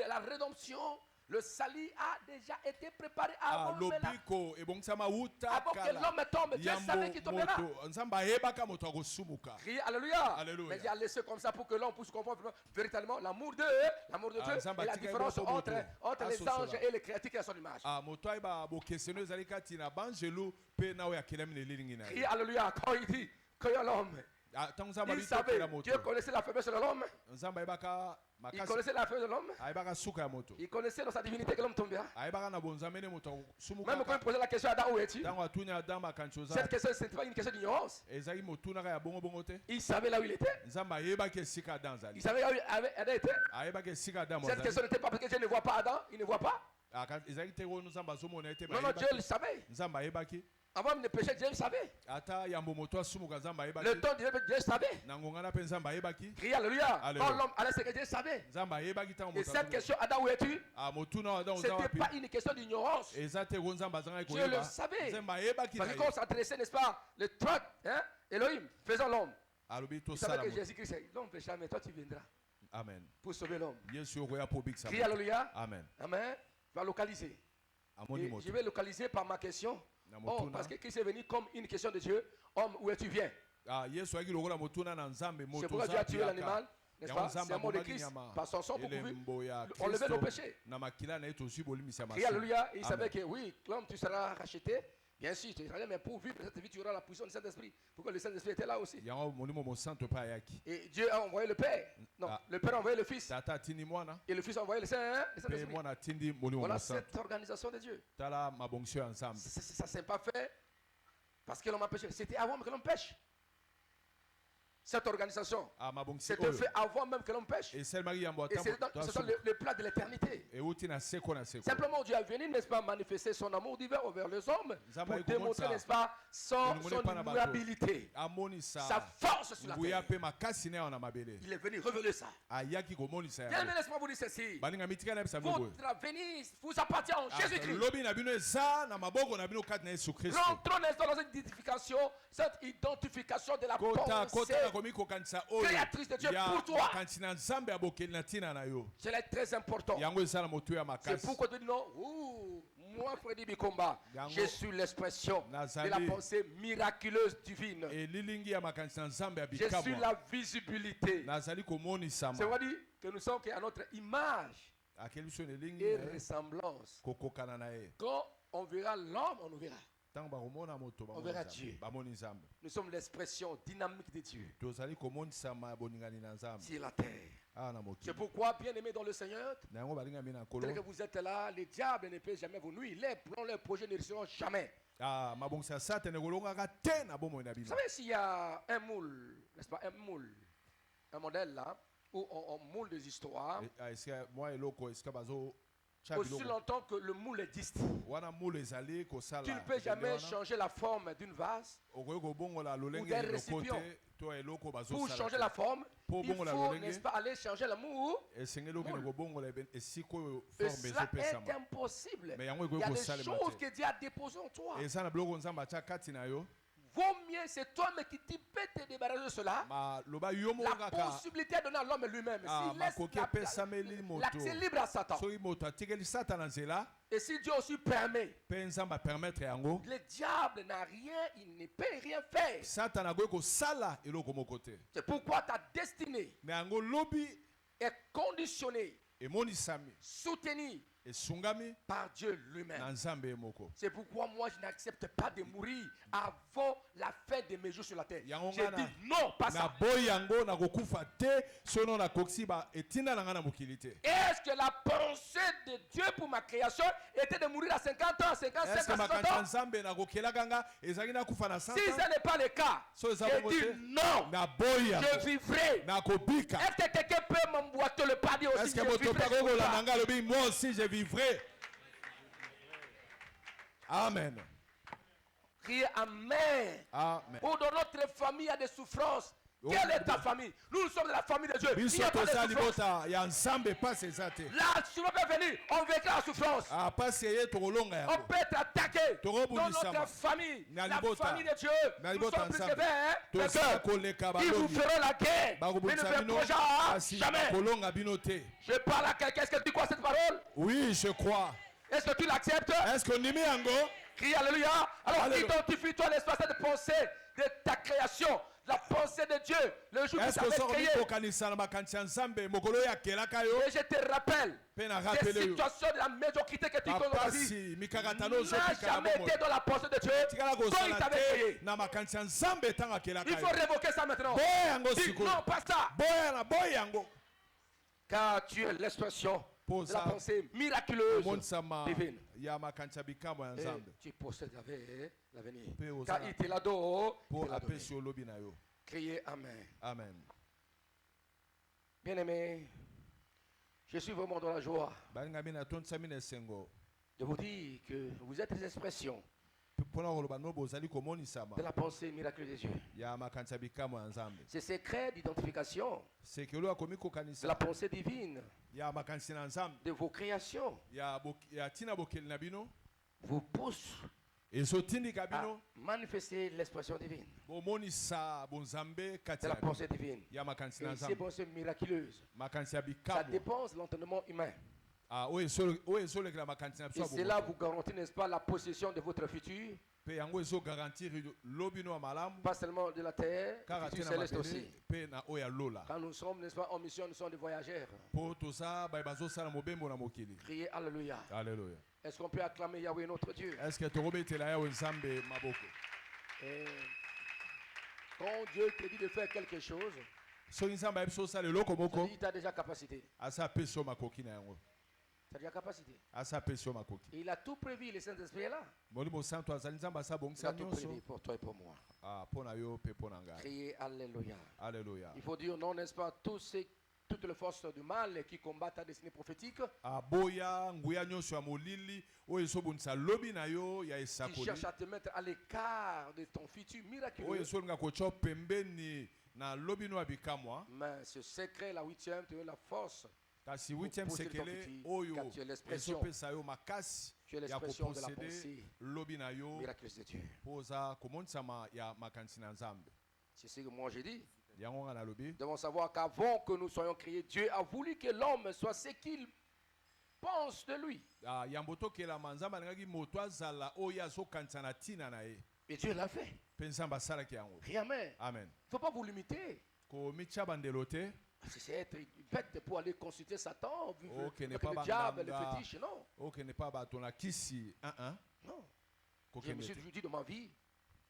que la rédemption, le salut a déjà été préparé avant même la- lobiko ebongisama wuta avant que kala l'homme tombe. Dieu savait qu'il tombera. moto nzambe ayebaka moto akosumuka Criez Alléluia. Alléluia. Mais Dieu a laissé comme ça pour que l'on puisse comprendre véritablement l'amour de Dieu Nzambe et la atika différence ye moto entre moto. les Asosola. anges et les créatures qui sont à son image. moto ayeba bokeseno ezali kati na banjelu mpe na oyo akelami na elilingi na Criez ye Alléluia. Quand il dit que l'homme, ntango nzambe il savait, abitokela moto Dieu connaissait la faiblesse de l'homme, nzambe ayebaka il makasi connaissait la faiblesse de l'homme, ayebaka suka ya moto il connaissait dans sa divinité que l'homme tombera. ayebaka na bonzambe nde moto Même quand il akosumukaka posait la question à Adam, où es-tu? ntango atuni adam makanisi oza Cette question, ce n'était pas une question d'ignorance. ezalaki motunaka ya bongo te Il savait là où il était. nzambe ayebaki esika adam Il azali savait là où Adam était. ayebaki esika adam Cette azali question n'était pas parce que Dieu ne voit pas Adam, il ne voit pas. ezalaki te oyo nzambe azomona ye te Non, non, Dieu le savait. nzambe ayebaki Avant même de pécher, Dieu le savait. ata yambo moto asumuka nzambe ayebaki Le temps de Dieu, Dieu le savait. na ngongana mpe nzambe ayebaki Criez Alléluia. Alléluia. Quand l'homme allait se que Dieu savait. nzambe ayebaki ntango Et moto cette question, Adam, où es-tu? motuna adam Ce oza n'était wapi pas une question d'ignorance. eza te ko nzambe azangaki Dieu le koyeba savait. nzambe ayebaki na Parce ye que quand on s'adressait, n'est-ce pas, le truc, hein, Elohim, faisons l'homme. alobi Il savait tosala que moto Jésus-Christ, c'est l'homme pécheur, mais toi tu viendras amen pour sauver l'homme. yesu okoya mpo obikisa Crie Alléluia. amen Amen. Tu vas localiser. amoni Et moto je vais localiser par ma question. na Oh, motuna parce que Christ est venu comme une question de Dieu. Homme, où es-tu viens? yesu ayaki lokola motuna na nzambe C'est moto pourquoi Dieu a tué oza l'animal, n'est-ce yango pas? nzambe C'est un mot de abomaki Christ. nyama Par son sang pour pouvoir elembo ya enlever nos kristo péchés. na makila na ye tozwi bolimisa Crie Alléluia. Et il Amen. savait que oui, l'homme, tu seras racheté. Bien sûr, tu es israélien, mais pour vivre cette vie, tu auras la puissance du Saint-Esprit. Pourquoi le Saint-Esprit était là aussi. yango molimo mosantu mpe ayaki Et Dieu a envoyé le Père. Non, Ah. le Père a envoyé le Fils. tata atindi mwana Et le Fils a envoyé le mpe Saint-Esprit. mwana atindi molimo Voilà mosantu cette organisation de Dieu. tala mabongisi ya nzambe Ça ne s'est pas fait parce que l'homme a péché. C'était avant même que l'homme pêche. Cette organisation, mabongisi c'était oyo fait avant même que l'homme pêche. esalemaki yambo Et c'est dans le plat de l'éternité. euti na seko na seko Simplement, Dieu est venu, n'est-ce pas, manifester son amour divin envers les hommes Nzambe pour alikomona démontrer, n'est-ce pas, son immuabilité, amonisa sa force sur la nguya terre. mpe makasi na ye na mabele Il est venu révéler ça. ayaki komonisa Bien, yango mais laisse-moi vous dire ceci. baninga mitika na bisa bino boye Votre avenir vous appartient en Jésus-Christ. lobi na bino eza na maboko na bino kati na yesu kristo Rentrons dans cette identification de la kota pensée na komi kokanisa oyo créatrice de Dieu ya pour toi. makanisi na nzambe ya bokeli na ntina na yo C'est très important. yango eza na motu ya C'est makasi pourquoi tu dis non. Moi, Freddy Bikomba, Yango. je suis l'expression de la Nazali. pensée miraculeuse divine. elilingi ya makanisi na nzambe ya Je suis bikamwa la visibilité. nazali C'est komonisama vrai dire que nous sommes à notre image akeli biso na elingi et na ye, ressemblance. kokokana na ye Quand on verra l'homme, on nous verra. ntango bakomona moto On verra Dieu. bamoni nzambe Nous sommes l'expression dynamique de Dieu tozali komonisama ya boningani na nzambe sur la terre. awa na C'est mokili pourquoi, bien aimé dans le Seigneur, na yango balingami na tel nkolo que vous êtes là, les diables ne peuvent jamais vous nuire. Les plans, les projets ne réussiront jamais. mabongisi ya satane ekolongaka te na bomoi na Vous bino savez, s'il y a un moule, n'est-ce pas, un modèle là, où on moule des histoires, esika mwa eloko esika bazo aussi longtemps que le moule existe, wana mulu ezali kosala tu ne peux jamais changer la forme d'une vase. okoki kobongola lolenge d'un eloko récipient. te to eloko Pour changer bazosala la forme, Pour il bongola faut, lolenge. n'est-ce pas, aller changer l'amour. esengeli okende Moule. kobongola esika oyo Et forme cela est ezopesama impossible. Mais yango Il y a ekoki des kosalema choses te que Dieu a déposées en toi. eza na biloko nzambe atia kati na yo Vaut mieux, c'est toi-même qui peux te débarrasser de cela. maloba yo moko La kaka possibilité est donnée à l'homme lui-même. S'il laisse makoki epesameli moto l'accès libre à Satan. soki moto atikeli satana nzela Et si Dieu aussi permet, mpe nzambe apermettre yango le diable n'a rien, il ne peut rien faire. satana akoki kosala eloko moko te C'est pourquoi ta destinée na yango lobi est conditionnée, emonisami soutenue esungami par Dieu na lui-même. nzambe ye moko C'est pourquoi moi je n'accepte pas de mourir avant la fin de mes jours sur la terre. Yango Je ngana. dis non, pas ça. naboyi yango nakokufa te sono nakoki etinda na ngai na mokili te Est-ce que la pensée de Dieu pour ma création était de mourir à 50 ans, 55 eske ans, 60 makanisi ya ans? nzambe nakokelaka nga ezalaki nakufa na 100 Si ce n'est pas le cas, So eza je bongo dis te. non, naboyi yango je vivrai. nakobika Est-ce que quelqu'un peut m'emboîter le pas dire aussi eske que je moto vivrai mpe ce jour-là? akokolanda ngai alobi moi aussi je vivrai amen Criez Amen. amen Ou dans notre famille, il y a des souffrances. Oh, Quelle est ta famille? Nous sommes de la famille de Dieu. Il n'y biso a pas de toza souffrance. libota ya nzambe pasi eza te La souffrance peut venir. On vaincra la souffrance. pasi eye tokolonga On yango peut être attaqué Toro dans bundisama. notre famille. Na La libota. famille de Dieu. Na Nous libota sommes plus que nzambe. 20. Hein? Toza Parce koleka que ils vous balobi feront la guerre. Mais ne bakobundisa faites bino pas ça. kasi Jamais. kolonga bino te Je parle à quelqu'un. Est-ce que tu crois cette parole? oui je crois Est-ce que tu l'acceptes? est-ce que ondimi yango Crie Alléluia. Alors Alléluia. identifie-toi l'espace de pensée de ta création. La pensée de Dieu. Le jour que est-ce tu que avais soki créé. kokanisa na makanisi ya nzambe mokolo oyo akelaka yo Et je te rappelle mpe na des rapele yo situations de la médiocrité que tu connais dans ta vie. bapasi mikakatano N'a ozopika na jamais bomoi été dans la pensée de Dieu. tikala Quand il kosala t'avait te créé. na makanisi ya nzambe ntango akelaka Il faut yo révoquer ça maintenant. boya yango Dis sikoyo non, pas ça. boya yango Car tu es l'expression Pour de la ça, pensée miraculeuse monisama divine. ya makanisi ya bikamwa ya Et nzambe tu possèdes l'avenir. Pe aux Car ala- il te l'a donné. mpo apesi yo lobi na yo Criez Amen. amen Bien-aimé, je suis vraiment dans la joie balingami natondisami na esengo de vous dire que vous êtes des expressions mpona koloba no bozali komonisama de la pensée miraculeuse de Dieu. ya makanisi ya bikamwa ya nzambe Ces secrets d'identification sekelo akomi de la kokanisa pensée divine ya makanisi na nzambe de vos créations ya ntina bokeli na bino vous pousse ezotindika à bino manifester l'expression divine bomonisa bonzambe kati de la na bino pensée divine. ya makanisi Et na ces nzambe pensées miraculeuses, makanisi ya ça bikamwa dépense l'entendement humain. oyo ezolekela makanisi na biso Et ya cela bomoto vous garantit, n'est-ce pas, la possession de votre futur, mpe yango ezogarantir lobino ya malamu pas seulement de la terre, kaka le te futur na céleste mabele aussi. mpe na oyo ya lola Quand nous sommes, n'est-ce pas, en mission, nous sommes des voyageurs. mpo toza baye bazosala mobembo na mokili Criez Alléluia. alleluya Est-ce qu'on peut acclamer Yahweh notre Dieu? Est-ce que tokobetela yawe nzambe maboko? Et quand Dieu te dit de faire quelque chose, Soki nzambe ayebi so osala eloko moko, il t'a déjà capacité. asa apesi yo makoki na yango. Tu as déjà capacité. Asa apesi yo makoki. Et il a tout prévu, le Saint-Esprit est là. Molimo santo azali nzambe asa Il a abongisa tout nyonso. prévu pour toi et pour moi. Mpo na yo mpe mpo na ngai. Criez Alléluia. Alléluia. Il faut dire non, n'est-ce pas, toutes les forces du mal qui combattent ta destinée prophétique, Aboya nguya nyonso ya molili oyo ezobundisa lobi na yo ya qui esakoli. cherchent à te mettre à l'écart de ton futur Oyo miraculeux. ezolinga kotya pembeni na lobi no ya bikamwa. Mais ce secret, la 8e, tu as la force. Kasi 8e posséder ton sekele futur, oyo car tu es l'expression. ezopesa yo makasi Tu es ya l'expression de la koposede pensée lobi na yo miraculeuse de Dieu. mpo oza komonisama ya makanisi na nzambe. C'est ce que moi j'ai dit. Yango nga nalobi. Nous devons savoir qu'avant que nous soyons créés, Dieu a voulu que l'homme soit ce qu'il pense de lui. Yambo tokelama nzambe alingaki moto azala oyo azokanisa na ntina na ye. Et Dieu l'a fait. Mpe nzambe asalaki yango. Amen. Amen. Il ne faut pas vous limiter. Komitya bandelo te. C'est être bête pour aller consulter Satan, Ok, n'est avec pas le diable, le banganga. fétiche. Non. okende pa bato na kisi Non. Je me kokende suis te. toujours dit de ma vie,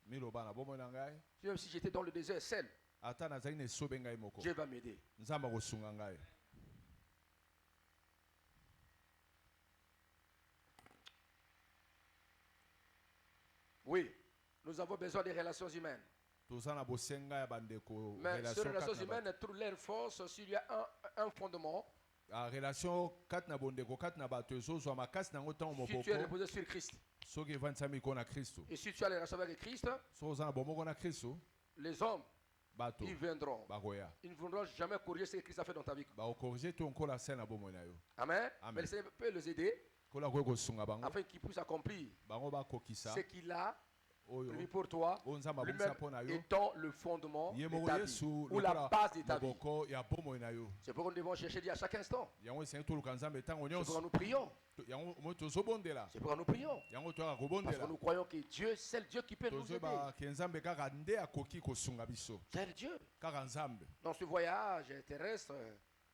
Miloba na bomoi na ngai même si j'étais dans le désert seul, ata nazali na esobe ngai moko Dieu va m'aider. nzambe akosunga ngai. Oui, nous avons besoin des relations humaines. toza na bosenga ya bandeko Mais sur les relations kati na bato. humaines, trouvent leur force s'il y a un fondement. Relation kati na bondeko kati na bato ezozwa makasi nango ntango Si tu es mopoko reposé sur Christ soki evandisami iko na kristo. et si tu as les relations avec Christ, Soki oza na bomoko na kristo les hommes, bato ils viendront. bakoya Ils ne voudront jamais corriger ce que Christ a fait dans ta vie. bakokorige to nkola se na bomoi na yo Amen. Amen. Mais le Seigneur peut les aider kola koki kosunga bango afin qu'ils puissent accomplir bango bakokisa ce qu'il a oyo prévu pour toi, oyo nzambe abongisa lui-même mpo na yo étant le fondement ye de moko ta vie, yesu ou la lokola base de ta vie. loboko ya bomoi na yo. C'est pourquoi nous devons chercher Dieu à chaque instant. Yango esengi toluka nzambe ntango C'est pourquoi nyonso nous prions. yango moi tozobondela C'est pourquoi nous prions. yango toyaka Parce que kobondela nous croyons que Dieu, c'est le Dieu qui peut nous aider. tozoyeba ke nzambe kaka nde akoki kosunga biso C'est le Dieu. kaka nzambe Dans ce voyage terrestre,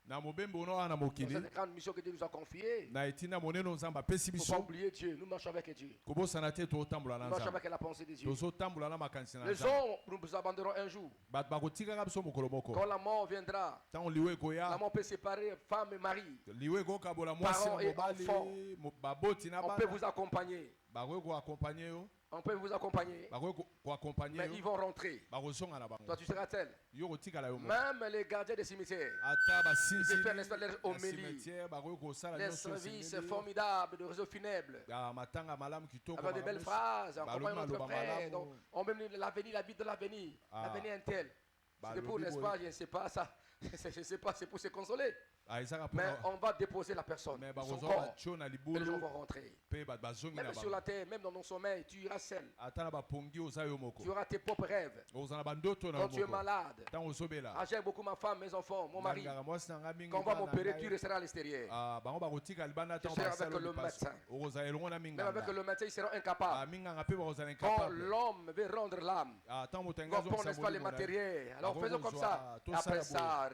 na mobembe ono wana dans mokili cette grande mission que Dieu nous a confiée, na etinda monene nzambe apesi il ne faut pas biso oublier Dieu. Nous marchons avec Dieu. kobosana te totambola Nous na marchons nzambe avec la pensée de Dieu. tozotambola na makanisi na Les nzambe hommes, nous nous abandonnerons un jour. bato bakotikaka biso mokolo moko Quand la mort viendra, ntango liwe la ekoya mort peut séparer femme et mari. liwe ekokabola mwasi Parents na et mobali enfants. baboti na On peut bana vous accompagner. bakoki koakompagne yo On peut vous accompagner. bakoki koakompagne Mais ils yo vont rentrer. bakozonga na bango Toi, tu seras tel. yo kotikala yo moko Même les gardiens des cimetières. ata basinzi Ils faire n'est-ce pas, leur ya homélie. cimetière bakoki kosala Les nyonso services esengeli yo. formidables de réseau funèbre. Ya matanga malamu kitoko Avec de belles malamu phrases. En Balobi compagnie de notre maloba frère. malamu. Donc, on même l'avenir, la vie de l'avenir. Ah. L'avenir un tel. C'est Balobi pour, n'est-ce boye. pas, je ne sais pas ça. Je ne sais pas, c'est pour se consoler. Ah, ezaka Mais mpona on va déposer la personne. me Son bakozwa corps. batio na Et les gens libulu vont rentrer. mpe bato bazongi na Même sur bango la terre, même dans nos sommeils, tu iras seul. ata na bapongi oza yo moko Tu auras tes propres rêves. okozala na bandoto na Quand yo tu es moko malade, ntango ozobela j'aime beaucoup ma femme, mes enfants, mon mari. nangaka mwasi na nga mingi Quand on va bana na m'opérer, ngai. tu resteras à l'extérieur. Ah, bango bakotika libanda Je ntango serai basala avec le lipaso médecin. okozala elongo na Même avec minganga le médecin, ils seront Ah, incapables. minganga mpe bakozala Quand incapable l'homme veut rendre l'âme, ntango moto yango quand on azongisa n'est pas les molimo na ye. matériels, alors Bango faisons comme ça. kozwa, Après tosala ça,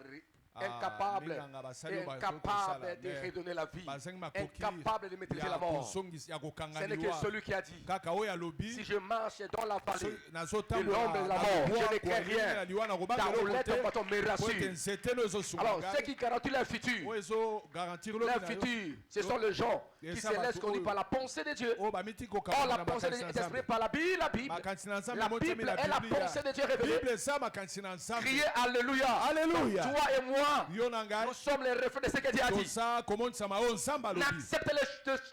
incapable, minganga basali oyo incapable bazokosala, de mais redonner la vie, bazangi makoki incapable de maîtriser la ya mort. kozongisa ya Ce n'est que kokanganiwa celui qui a dit, kaka oyo si alobi je marche dans la vallée, so- nazotambola l'ombre de la na mort, lobwa je ne crains koalingi rien. na liwa na ta kobanga eloko roulette te en bâton me po ete rassure. nzete no ezosunga Alors, ce ngai qui garantit leur futur, oyo ezogarantir lobi leur na yo futur, ce sont les gens Et qui ça se va laissent tout- conduire par la pensée de Dieu. oyo bamiti Or, kokabana la na pensée de makanisi Dieu na est exprimée nzambe par la Bible. makanisi na nzambe La motiami Bible na est la biblia pensée de Dieu révélée. bible eza makanisi na nzambe Criez Alléluia. Alléluia. Donc, toi et moi, yo na ngai nous sommes les reflets de ce que Dieu a dit. toza komonisama oyo nzambe alobi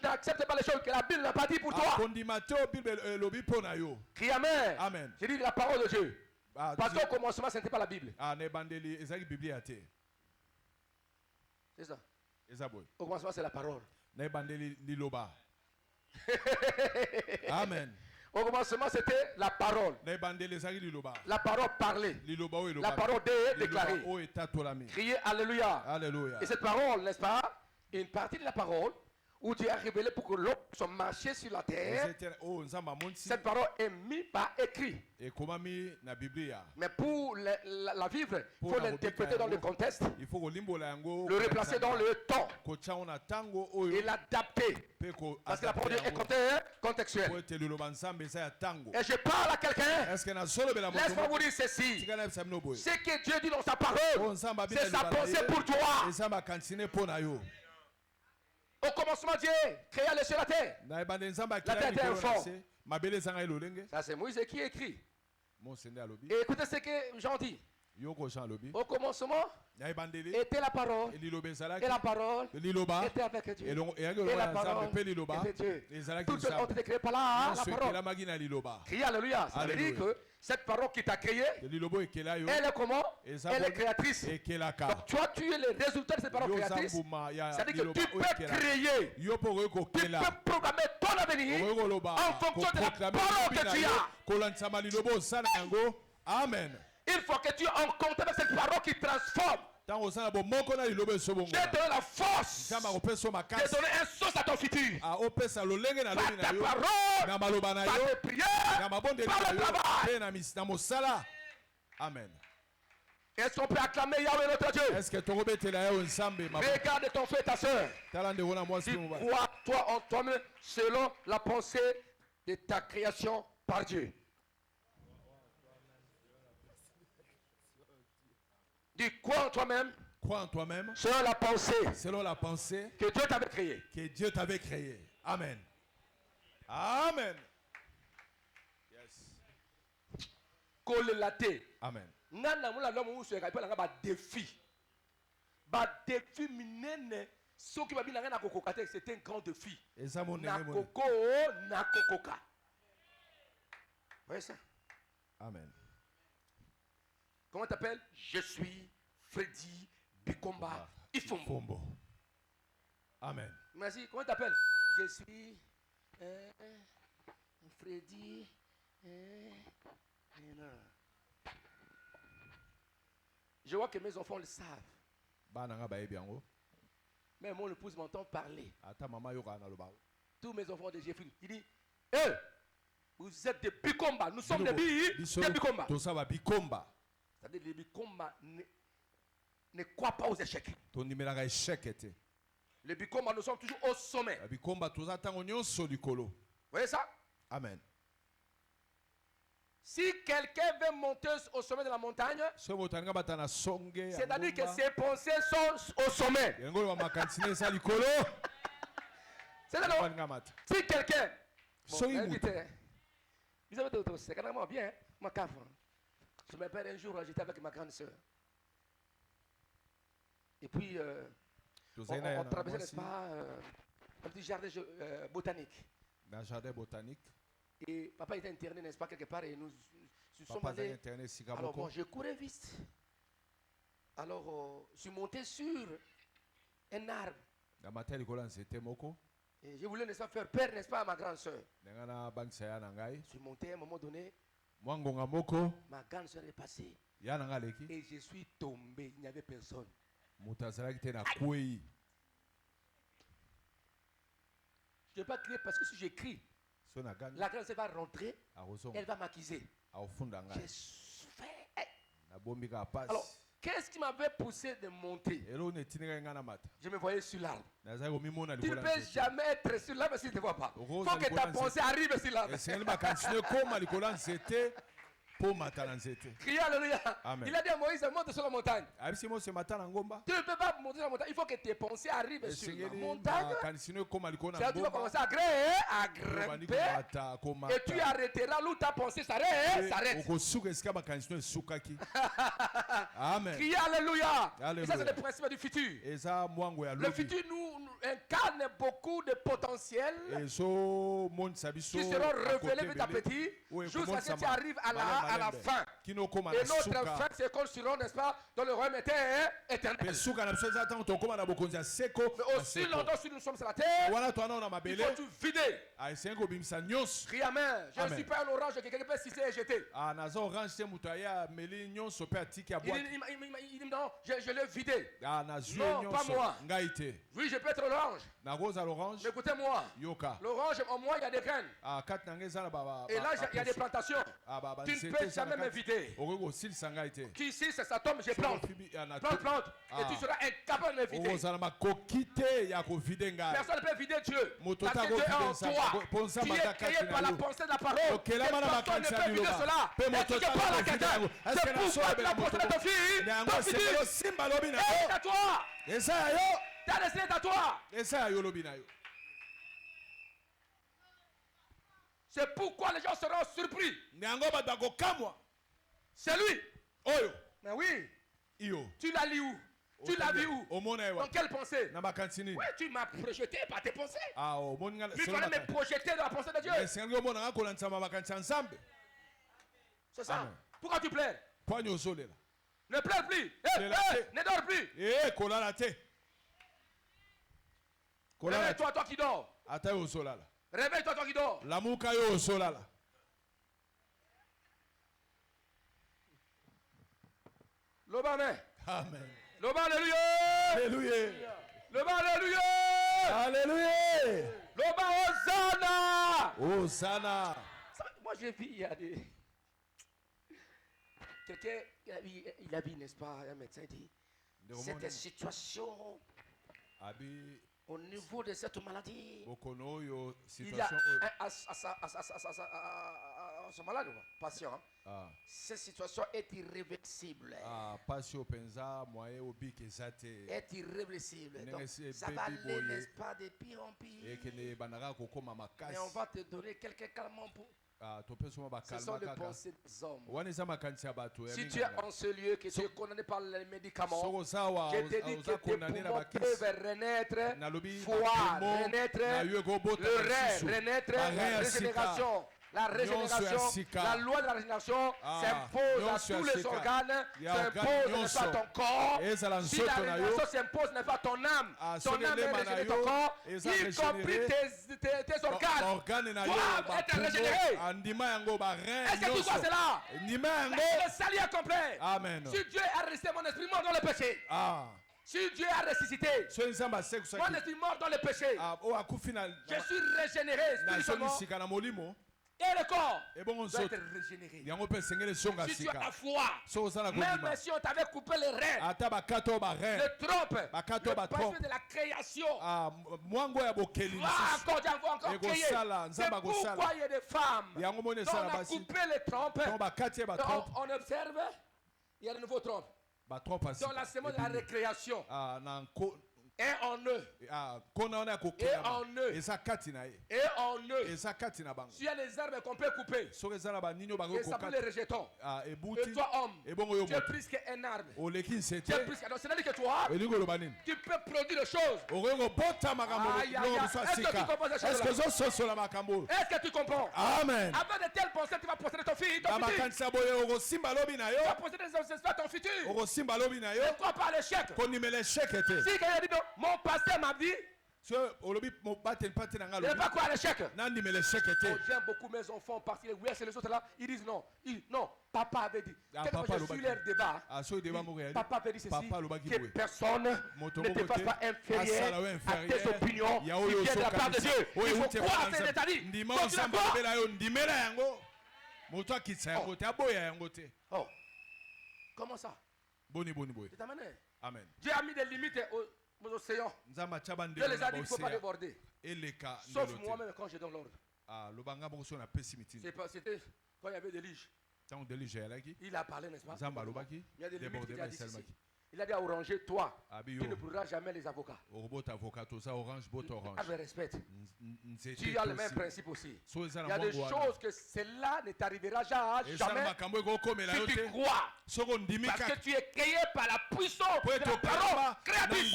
N'accepte pas les choses que la Bible n'a pas dit pour toi. akondima te oyo bible elobi mpo na yo Crie Amen. Amen. J'ai dit la parole de Dieu. Ah, Parce qu'au commencement, ce n'était pas la Bible. na ebandeli ezalaki biblia te C'est ça. eza boye Au commencement, c'est la parole. na ebandeli liloba amen Au commencement, c'était la parole. na ebandeli ezalaki liloba La parole parlée. liloba oyo La elobaki parole déclarée. liloba oyo etatolami Criez Alléluia. Alléluia. Et cette parole, n'est-ce pas, une partie de la parole, où Dieu a révélé pour que l'homme soit marché sur la terre. Cette parole est mise par écrit. Mais pour la vivre, il faut l'interpréter dans le contexte, le replacer dans le temps et l'adapter. Parce que la parole est contextuelle. Et je parle à quelqu'un. Laisse-moi vous dire ceci. Ce que Dieu dit dans sa parole, c'est sa pensée pour toi. Au commencement, Dieu créa les cieux et la terre. La terre était informe. Ça, c'est Moïse qui écrit. Et écoutez ce que Jean dit. Au commencement était la parole. Et la parole était avec Dieu. Et la parole était Dieu. Toutes choses ont été créées par la parole. Crie alléluia. Ça veut dire que cette parole qui t'a créé, elle est comment? Elle est créatrice. Donc toi, tu es le résultat de cette parole créatrice. C'est-à-dire que tu peux créer. Tu peux programmer ton avenir en fonction de la parole que tu as. Amen. Il faut que tu aies en compte avec cette parole qui transforme. Je te donne la force. Je te donne un sens à ton futur. Par ta parole, par tes prières, par le travail. Amen. Est-ce qu'on peut acclamer Yahweh notre Dieu? Regarde ton frère et ta soeur. Crois toi en toi-même selon la pensée de ta création par Dieu. Dis crois en toi-même. Crois en toi-même. Selon la pensée. Que Dieu t'avait créé. Que Dieu t'avait créé. Amen. Amen. Yes. Amen. Nana mula lomo uso eka ipela ngaba défi. Ba défi minene soki ba binanga na kokokate, c'était un grand défi. Na koko na kokoka. Voyez ça? Amen. Comment t'appelles? Je suis Freddy Bikomba Ifombo. Amen. Merci. Comment t'appelles? Je suis Freddy. Je vois que mes enfants le savent. Mais mon épouse m'entend parler. Tous mes enfants de Jésus. Il dit, hey, vous êtes des Bikomba. Nous sommes des Bikomba. C'est-à-dire que les Bikomba ne croient pas aux échecs. Les Bikomba, nous sommes toujours au sommet. Vous voyez ça? Amen. Si quelqu'un veut monter au sommet de la montagne, c'est-à-dire que ses pensées sont au sommet. C'est-à-dire si quelqu'un... Vous avez d'autres, c'est carrément bien. Je me rappelle un jour, j'étais avec ma grande soeur. Et puis, on traversait, n'est-ce pas, un petit jardin botanique. Un jardin botanique. Et papa était interné, n'est-ce pas, quelque part, et nous sommes allés. Alors bon, je courais vite. Alors, je suis monté sur un arbre. Et je voulais, n'est-ce pas, faire peur, n'est-ce pas, à ma grande soeur. Je suis monté à un moment donné. Ma grande soeur est passée. Et je suis tombé, il n'y avait personne. Je ne vais pas crier parce que si je crie, la grande soeur va rentrer, elle va m'accuser. J'ai fait. Alors, qu'est-ce qui m'avait poussé de monter? Je me voyais sur l'arbre. Tu ne peux jamais être sur l'arbre si tu ne te vois pas. Il faut que ta pensée arrive sur l'arbre. Criez alléluia. Il a dit à Moïse, monte sur la montagne. Tu ne peux pas monter sur la montagne. Il faut que tes pensées arrivent sur la montagne. Tu vas commencer à grimper. Et tu arrêteras là où ta pensée s'arrête. Amen. Criez alléluia. Et ça, c'est le principe du futur. Le futur nous incarne beaucoup de potentiel qui seront révélés petit à petit jusqu'à ce que tu arrives à la fin. Et notre fin, c'est qu'on sera, n'est-ce pas, dans le royaume éternel. Mais aussi longtemps que nous sommes sur la terre, il faut tout vider. Crie amen. Je ne suis pas un orange que quelqu'un peut citer et jeter. Il dit il dit non, je l'ai vidé. Ah, na zwi Non, pas nyonso. moi. Ngai te. Oui, je peux être l'orange. Na rosa l'orange. Mais écoutez-moi. Yoka. L'orange, au moins, il y a des graines. Ah, kat na ngeza na ba. Et là, il y a des plantations. Ah, ba Tu ne peux jamais m'inviter. Ogo sil sanga ite. Ici, ça tombe, je plante. Plante. Et tu seras incapable de m'inviter. Ogo ma kokite ya ko vide ngai. Personne ne peut vider Dieu. Moto Parce ta que Dieu est en ko toi. Tu es créé par la pensée de la parole. Ok, là, Et madame, personne ne ma peut vider cela. Et tu ne parles à quelqu'un. C'est pourquoi tu as possédé ton fils. Ton fils. Et à toi. Esa yo. Ta destinée est à toi. Esa yo lobi na yo. C'est pourquoi les gens seront surpris. Nyango badako kamwa. C'est lui. Oyo. Mais oui. Iyo. Tu l'as lu où? Tu l'as vu où? Dans quelle pensée? Na bakantini. Oui, tu m'as projeté par tes pensées. Ah, o moninga. Mais il fallait me projeter dans la pensée de Dieu. C'est ngo mona ngako lanza mabakanti ensemble. C'est ça. Pourquoi tu pleures? Poigne au sol là. Ne pleure plus. Ne dors plus. Kolala te. Réveille-toi, toi qui dors. Ata au sol là. Réveille-toi, toi qui dors. La muka yo au sol là. Loba amen. Amen. Loba alléluia. Alléluia. Loba alléluia. Alléluia. Loba Hosanna. Hosanna. Moi j'ai vu, il y a des... Quelqu'un, il a vu, n'est-ce pas, un médecin dit, cette situation, au niveau de cette maladie, il a ce malade, patient, cette situation est irréversible. Est irréversible. Donc, ça va aller, n'est-ce pas, de pire en pire. Et on va te donner quelques calmants pour... Ce sont les pensées des hommes. Si tu es en ce lieu, que tu es condamné par les médicaments, je te dis que tes poumons peuvent renaître, foie, renaître, le rein, renaître, la régénération. La régénération, la loi de la régénération s'impose à tous les organes, s'impose à ton corps. Si la régénération s'impose n'est pas ton âme, ton âme est régénérée, ton corps, y compris tes organes, doivent être régénérés. Est-ce que tu vois cela? Le salut est complet. Amen. Si Dieu a ressuscité mon esprit mort dans le péché, si Dieu a ressuscité, mon esprit mort dans le péché, je suis régénéré spirituellement. Et le corps doit être régénéré. Si tu as la foi, même si on t'avait coupé les reins, le trompe, le passé de la création, va encore créer. C'est pourquoi il y a des femmes dont on a coupé les trompes. On observe, il y a de nouveaux trompes. Dans la semaine de la récréation. Et en eux. Et en eux. Et en eux. S'il y a des arbres qu'on peut couper, et ça peut les rejetons. Et toi, homme, tu es plus qu'un arbre. Tu es plus qu'un... C'est-à-dire que toi, tu peux produire des choses. Est-ce que tu comprends ces choses-là? Est-ce que tu comprends? Amen. Avec de telles pensées, tu vas posséder ton fils, ton futur. Tu vas posséder ton futur. Ne crois pas à l'échec. Si quelqu'un dit non, mon pasteur m'a dit, il n'est pas quoi à l'échec. J'aime beaucoup mes enfants partir oui, c'est les autres là. Ils disent non. Non, papa avait dit. Quand je suis leur débat, papa avait dit ceci, que personne ne te fasse pas inférieur à tes opinions qui viennent de la part de Dieu. Il faut croire ces détails. Oh, comment ça? Amen. Dieu a mis des limites aux océans. Dieu les a dit qu'il ne faut pas déborder. Sauf moi-même quand je donne l'ordre. C'était quand il y avait des liges. Il a parlé, n'est-ce pas? Il y a des limites qu'il a dit ici. Il a dit à Oranger, toi, tu ne pourras jamais les avocats. Avec respect. Tu as le même principe aussi. Il y a des choses que cela ne t'arrivera jamais si tu crois. Parce que tu es créé par la puissance de la parole créatrice.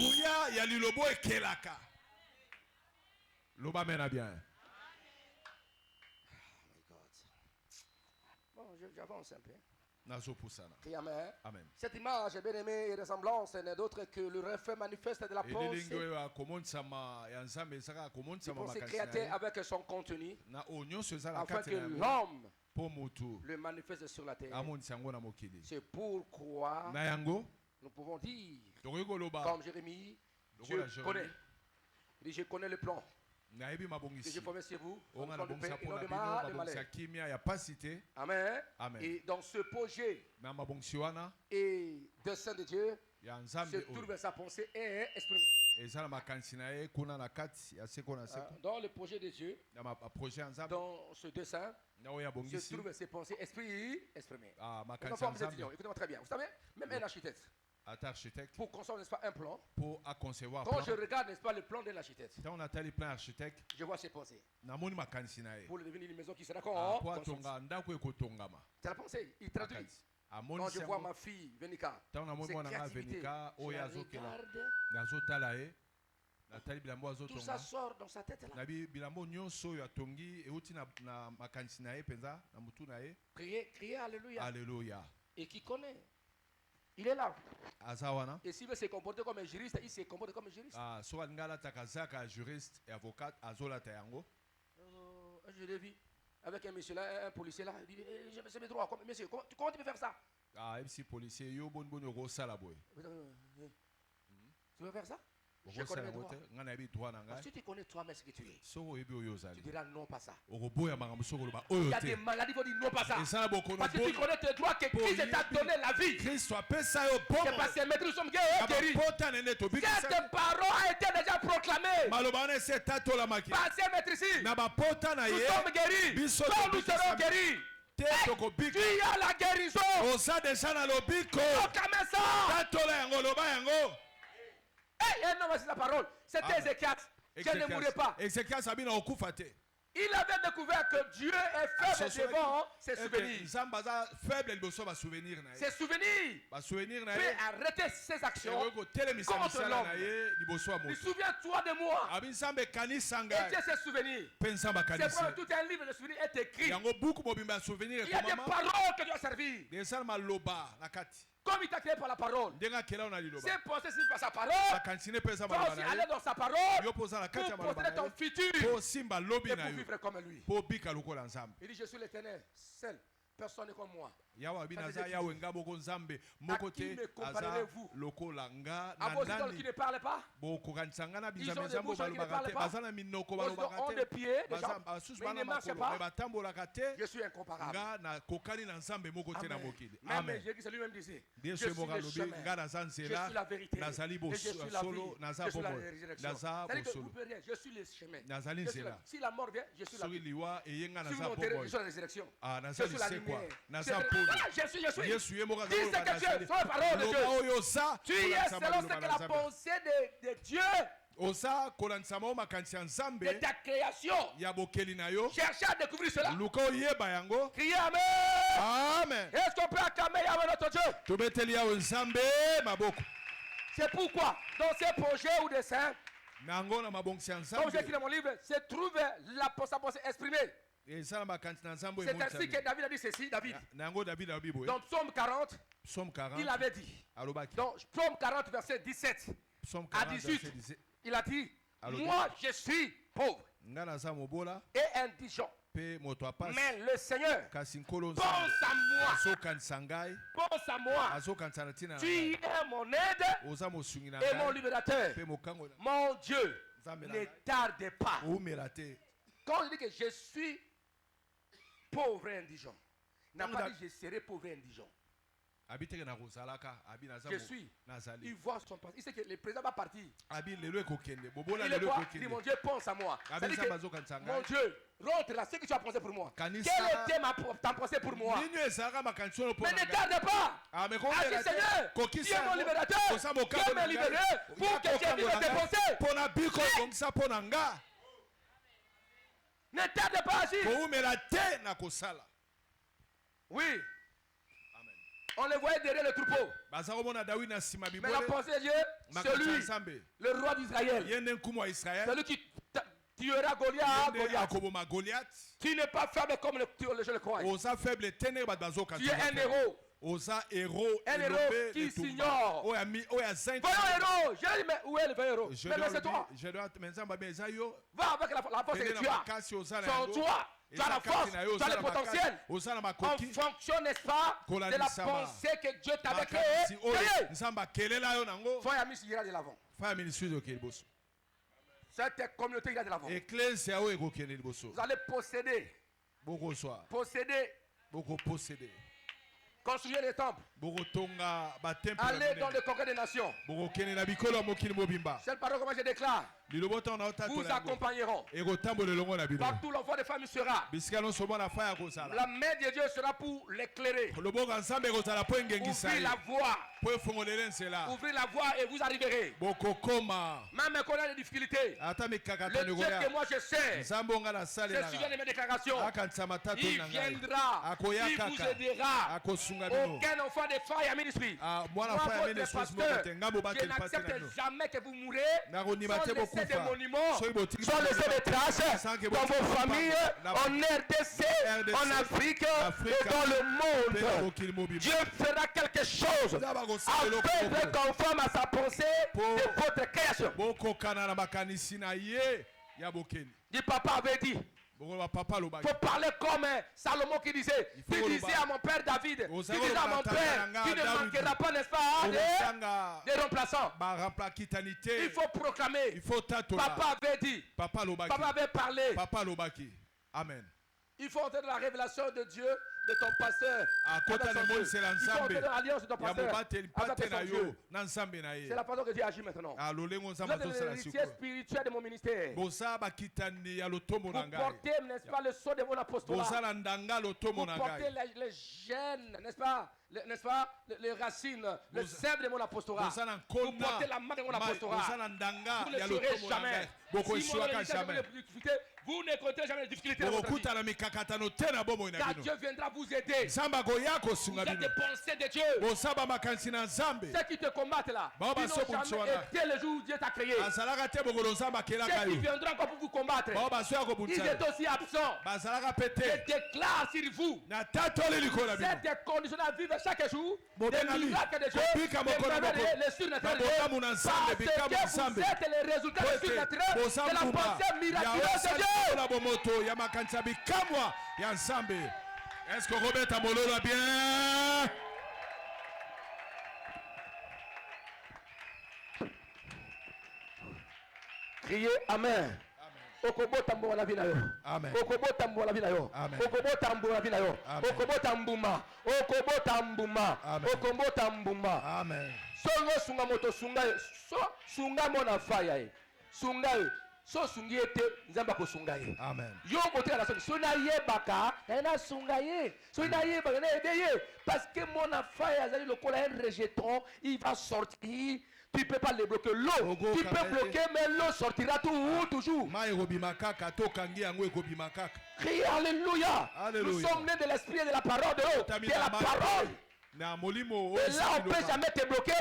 Bon, j'avance un peu. Amen. Cette image, bien aimée, et ressemblance n'est d'autre que le reflet manifeste de la pensée. Il s'est créé avec son contenu afin que l'homme po mutu le manifeste sur la terre. amonisa yango na mokili. C'est pourquoi Na yango nous pouvons dire, tokoki koloba comme Jérémie, Dieu lokola connaît. Jérémie Il dit, je connais le plan nayebi que mabongisi j'ai formé sur vous. oyo nga Plan de nabongisa paix et mpo non na de bino mal, de mabongisa malheur. kimia ya pasi te. Amen. Amen. Et dans ce projet Na mabongisi wana et dessein de Dieu, ya se nzambe oyo trouve sa pensée et exprimée. eza na makanisi na ye kuna na kati ya seko na seko Dans le projet de Dieu, na maprojet ya nzambe dans ce dessein, na oyo se abongisi trouvent ses pensées, esprit exprimées. ah, Nous makanisi ya sommes étudiants, nzambe écoutez-moi très bien. Vous savez, même un architecte, ata architecte pour concevoir, n'est-ce pas, un plan, mpo aconcevoir quand je plan regarde, n'est-ce pas, le plan de l'architecte, ntango natali plan architecte je vois ses pensées. namoni makanisi na ye Pour devenir une maison qui sera mpo construite. atonga ndako ekotongama C'est la pensée. Il traduit. makanisi Quand amonisi je vois yango ma fille, Venika, ntango namoni ses mwana nga créativités, venika je oyo la azokela regarde, nazotala ye natali bilambo tout ça azotonga sort dans sa tête là. nabi bilambo nyonso oyo atongi euti na makanisi na ye mpenza na mutu na ye Criez, criez, alléluia. alleluya Et qui connaît. Il est là. aza wana Et s'il veut se comporter comme un juriste, il se comporte comme un juriste. soki alingi alataka zaka ya juriste et avocat azolata yango Je l'ai vu avec un monsieur là, un policier là. Il dit, je vais mes droits. Monsieur, comment tu peux faire ça? yebisi policier yo boni boni okosala boye Tu veux faire ça? Je okosala connais mes yango droits. te ngai nayebi droit na ngai Si tu connais toi-même ce que tu es, soki oyebi oyo tu ozali diras non, pas ça. okoboya makambo soki oloba Il oyo y a des te maladies qui vont dire non, pas ça. esala bokono Parce que tu connais tes droits, que Christ t'a donné la vie. kristo apesa yo C'est bomo parce que maintenant nous sommes guéris. bapota nene tobikisa Cette parole a été déjà proclamée. maloba wana esi etatolamaki Par ces maîtres ici. na bapota na Nous ye sommes guéris. biso Donc nous serons tobikisami guéris. te tokobika Tu as la guérison. oza deja na lobiko Proclamez ça. tatola yango loba yango Hey, un homme, c'est la parole. C'était Amen. Ézéchias. Je ne mourrai pas. ezekias abi na okufa te Il avait découvert que Dieu est faible devant ses souvenirs. nzambe aza faible liboso basouvenir na ye Ses souvenirs basouvenir na peut ye arrêter ses actions. ekoki kotelemisa contre misala l'homme. na ye liboso ya Il moto souviens-toi de moi. abi nzambe ekanisa Et ngai Dieu ses souvenirs. mpe nzambe C'est akanisi pourquoi tout un livre de souvenirs est écrit. yango buku mobimba ya souvenir Il y a des ekomama paroles que tu as servir. eza na maloba na kati Comme il t'a créé par la parole. ndenge akela na liloba C'est pensé sur par sa parole. akanisi ne mpe eza Tu vas maloba aussi na aller ye dans sa parole yo mpo oza na kati ya pour maloba posséder na ton ye futur mpo osimba lobi et na pour yo vivre comme lui. mpo obika lokola nzambe Il dit, je suis l'éternel, seul. Personne n'est comme moi. yawe abi Ça, naza c'est yawe nga moko nzambe moko qui te me aza comparerez-vous? lokola nga À na vos idoles qui nani ne parlent pas, bokokanisa nga na Ils ont binzambe des nzambe bouches qui ne balobaka parlent te pas. baza na minoko ils balobaka ont te des pieds, des Baza- jambes, basusu mais ils bana ne marchent makolo me pas. batambolaka te Je suis incomparable. nga na kokani na nzambe moko te na Amen. mokili Même amen Jésus lui-même disait, je yesu suis emoka le alobi chemin, nga naza je suis nzela la vérité, nazali et je suis la solo vie, naza je suis la bomoi résurrection. naza C'est-à-dire que bosolo vous pouvez rien, je suis le chemin. nazali Je suis nzela la- Si la mort vient, je suis la soki vie. liwa eyenga Si vous naza m'enterrez, bomoi je suis la résurrection. ah Je naza suis la lisekwa lumière. naza C'est- polo Ah, je suis. yesu ye moko aza Dis ce koloba que tu es, nazali. sur la parole de loba Dieu. oyo oza Tu es kolandisama selon ce liloba que na la nzambe. pensée de Dieu, oza kolandisama o makanisi ya de nzambe ta création. ya bokeli na yo Cherchez à découvrir cela. luka oyeba yango Criez Amen. amen Est-ce qu'on peut acclamer Yahweh notre Dieu? tobeteli yawe nzambe maboko C'est pourquoi, dans ces projets ou dessins, nango na mabongisi ya comme j'ai écrit nzambe dans mon livre, se trouve sa pensée exprimée. eza na makanisi na nzambe C'est ainsi que emonisami David a dit ceci, David. nango david alobi boye Dans Psaume 40, psaume il 40 avait dit. alobaki Dans Psaume 40, verset 17, psaume à 40 18, verset 17 il a dit, Alobi. moi je suis pauvre nga naza mobola et indigent, mpe moto apasi mais le Seigneur kasi nkolo pense nzambe à moi, azokanisa ngai pense à moi. azokanisa na ntina na Tu ngai es mon aide oza mosungi na et mon ngai libérateur. mpe mokango na Mon Dieu, nzambe na ne ngai tarde pas. oumela te Quand je dis que je suis pauvre et indigent, il n'a pas dit je serai pauvre et indigent. abi teke na kozalaka abi naza Je suis. nazali Il voit son passé. Il sait que le président va partir. abi lelo ekokende bobola Il le lelo voit. Il dit ekokende mon Dieu pense à moi. abi C'est-à-dire nzambe que azokanisa mon ngai Dieu, rentre là, ce que tu as pensé pour moi. Kanisa. Quelle était ta pensée pour moi? nini ezalaka makanisi oyo mpo Mais na ne ngai tarde pas. Ah, mais Agis komela te Seigneur, tu kokisa es mon yango. libérateur. Kosa Tu mokambo es na me ngai. libérer pour que je Mokambo vive na tes ngai. pensées. mpo na biko ebongisa mpo na nga Ne tarde pas à agir. koumela te na kosala Oui, amen on le voyait derrière le troupeau. baza komona dawidi na nsima Mais la bibole pensée de Dieu, makanisi ya celui, nzambe le roi d'Israël, ye nde nkumu wa israele celui qui tuera ye Goliath, nde Goliath. akoboma goliath Tu n'es pas faible comme je le crois. oza faible te ndenge bato Tu es un bazokanisa héros. oza héros Un héros elombe qui etumba s'ignore. oyo azangi Voyons héros. Je dis, mais où est le vrai héros? Mais c'est toi. me nzambe abe eza yo Va avec la force pene que na tu as. makasi oza na Sans yango toi, Tu as la force, tu as le potentiel. En fonction, n'est-ce pas, de la pensée que Dieu t'avait créée. Foi à Miss ira de l'avant. Cette communauté ira de l'avant. Vous allez posséder. Posséder. Construire des temples. Aller dans le congrès des nations. C'est le parole que moi je déclare. Vous accompagneront. Partout l'enfant des femmes sera. La main de Dieu sera pour l'éclairer. Ouvrir la voie. Ouvrez la voie et vous arriverez. Même quand on a des difficultés, le Dieu que moi je sais, c'est suivant de mes déclarations. Il viendra, il vous aidera. Aucun enfant de faille à ministry. Moi, votre pasteur, je n'accepte jamais que vous mourrez sans laisser des monuments, sans laisser des traces dans vos familles, en RDC, en Afrique et dans le monde. Dieu fera quelque chose afin de conforme à sa pensée de votre création. Du papa avait dit. Faut parler comme Salomon qui disait. Tu disais à mon père David, tu disais à mon père, tu ne manqueras pas, n'est-ce pas, des remplaçants. Il faut proclamer. Papa avait dit. Papa avait parlé. Amen. Il faut entrer dans la révélation de Dieu, de ton pasteur. Il faut entrer dans l'alliance de ton pasteur avec son Dieu. C'est la façon que Dieu agit maintenant. Vous êtes l'héritier spirituel de mon ministère. Vous portez, n'est-ce pas, le sceau de mon apostolat. Vous portez les gènes, n'est-ce pas, les racines, le sève de mon apostolat. Vous portez la main de mon apostolat. Vous ne serez jamais. Vous ne connaîtrez jamais les difficultés de votre vie. Car Dieu viendra vous aider. Vous êtes des pensées de Dieu. Ceux qui te combattent là, ils n'ont jamais été le jour où Dieu t'a créé. Ceux qui viendront encore pour vous combattre, ils étaient aussi absents. Je déclare sur vous, cette condition à vivre chaque jour, des miracles de Dieu, des merveilles, les surnaturels, parce que vous êtes les résultats des surnaturels de la pensée miraculeuse de Dieu. Est-ce que Robert Amolo l'a bien? Criez Amen. Okobo tambo la vida yo. Amen. Okobo tambo la vida yo. Amen. Okobo tambo la vida yo. Okobo tambuma. Okobo tambuma. Okobo tambuma. Amen. Songo sunga moto sunga so sunga mona fire. Sunga so sungiete nzamba ko sunga ye. Amen. Yo moto la so na yebaka na sunga ye. So na yebaka na ebeye parce que mona fire azali lokola un rejeton, il va sortir. Tu ne peux pas les bloquer. L'eau, tu peux bloquer, mais l'eau sortira toujours. Criez Alléluia. Nous sommes nés de l'esprit et de la parole de l'eau. C'est la parole. Et là, on ne peut jamais te bloquer.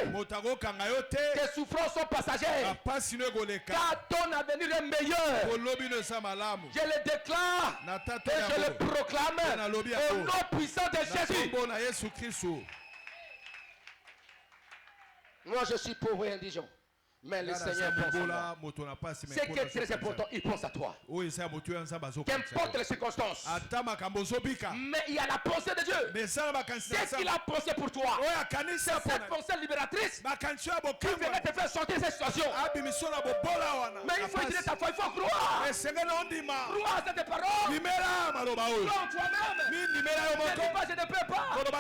Tes souffrances sont passagères. Car ton avenir est meilleur. Je le déclare et je le proclame au nom puissant de Jésus. Moi, je suis pauvre et indigent. Mais le Seigneur pense à moi. C'est qui est très important, il pense à toi. Qu'importe les circonstances. Mais il y a la pensée de Dieu. Qu'est-ce qu'il a pensé pour toi? C'est cette pensée libératrice qui viendrait te faire sortir de cette situation. Mais il faut utiliser ta foi, il faut croire. Croire à cette parole. Croire en toi-même. Ne dis pas, je ne peux pas. Je ne peux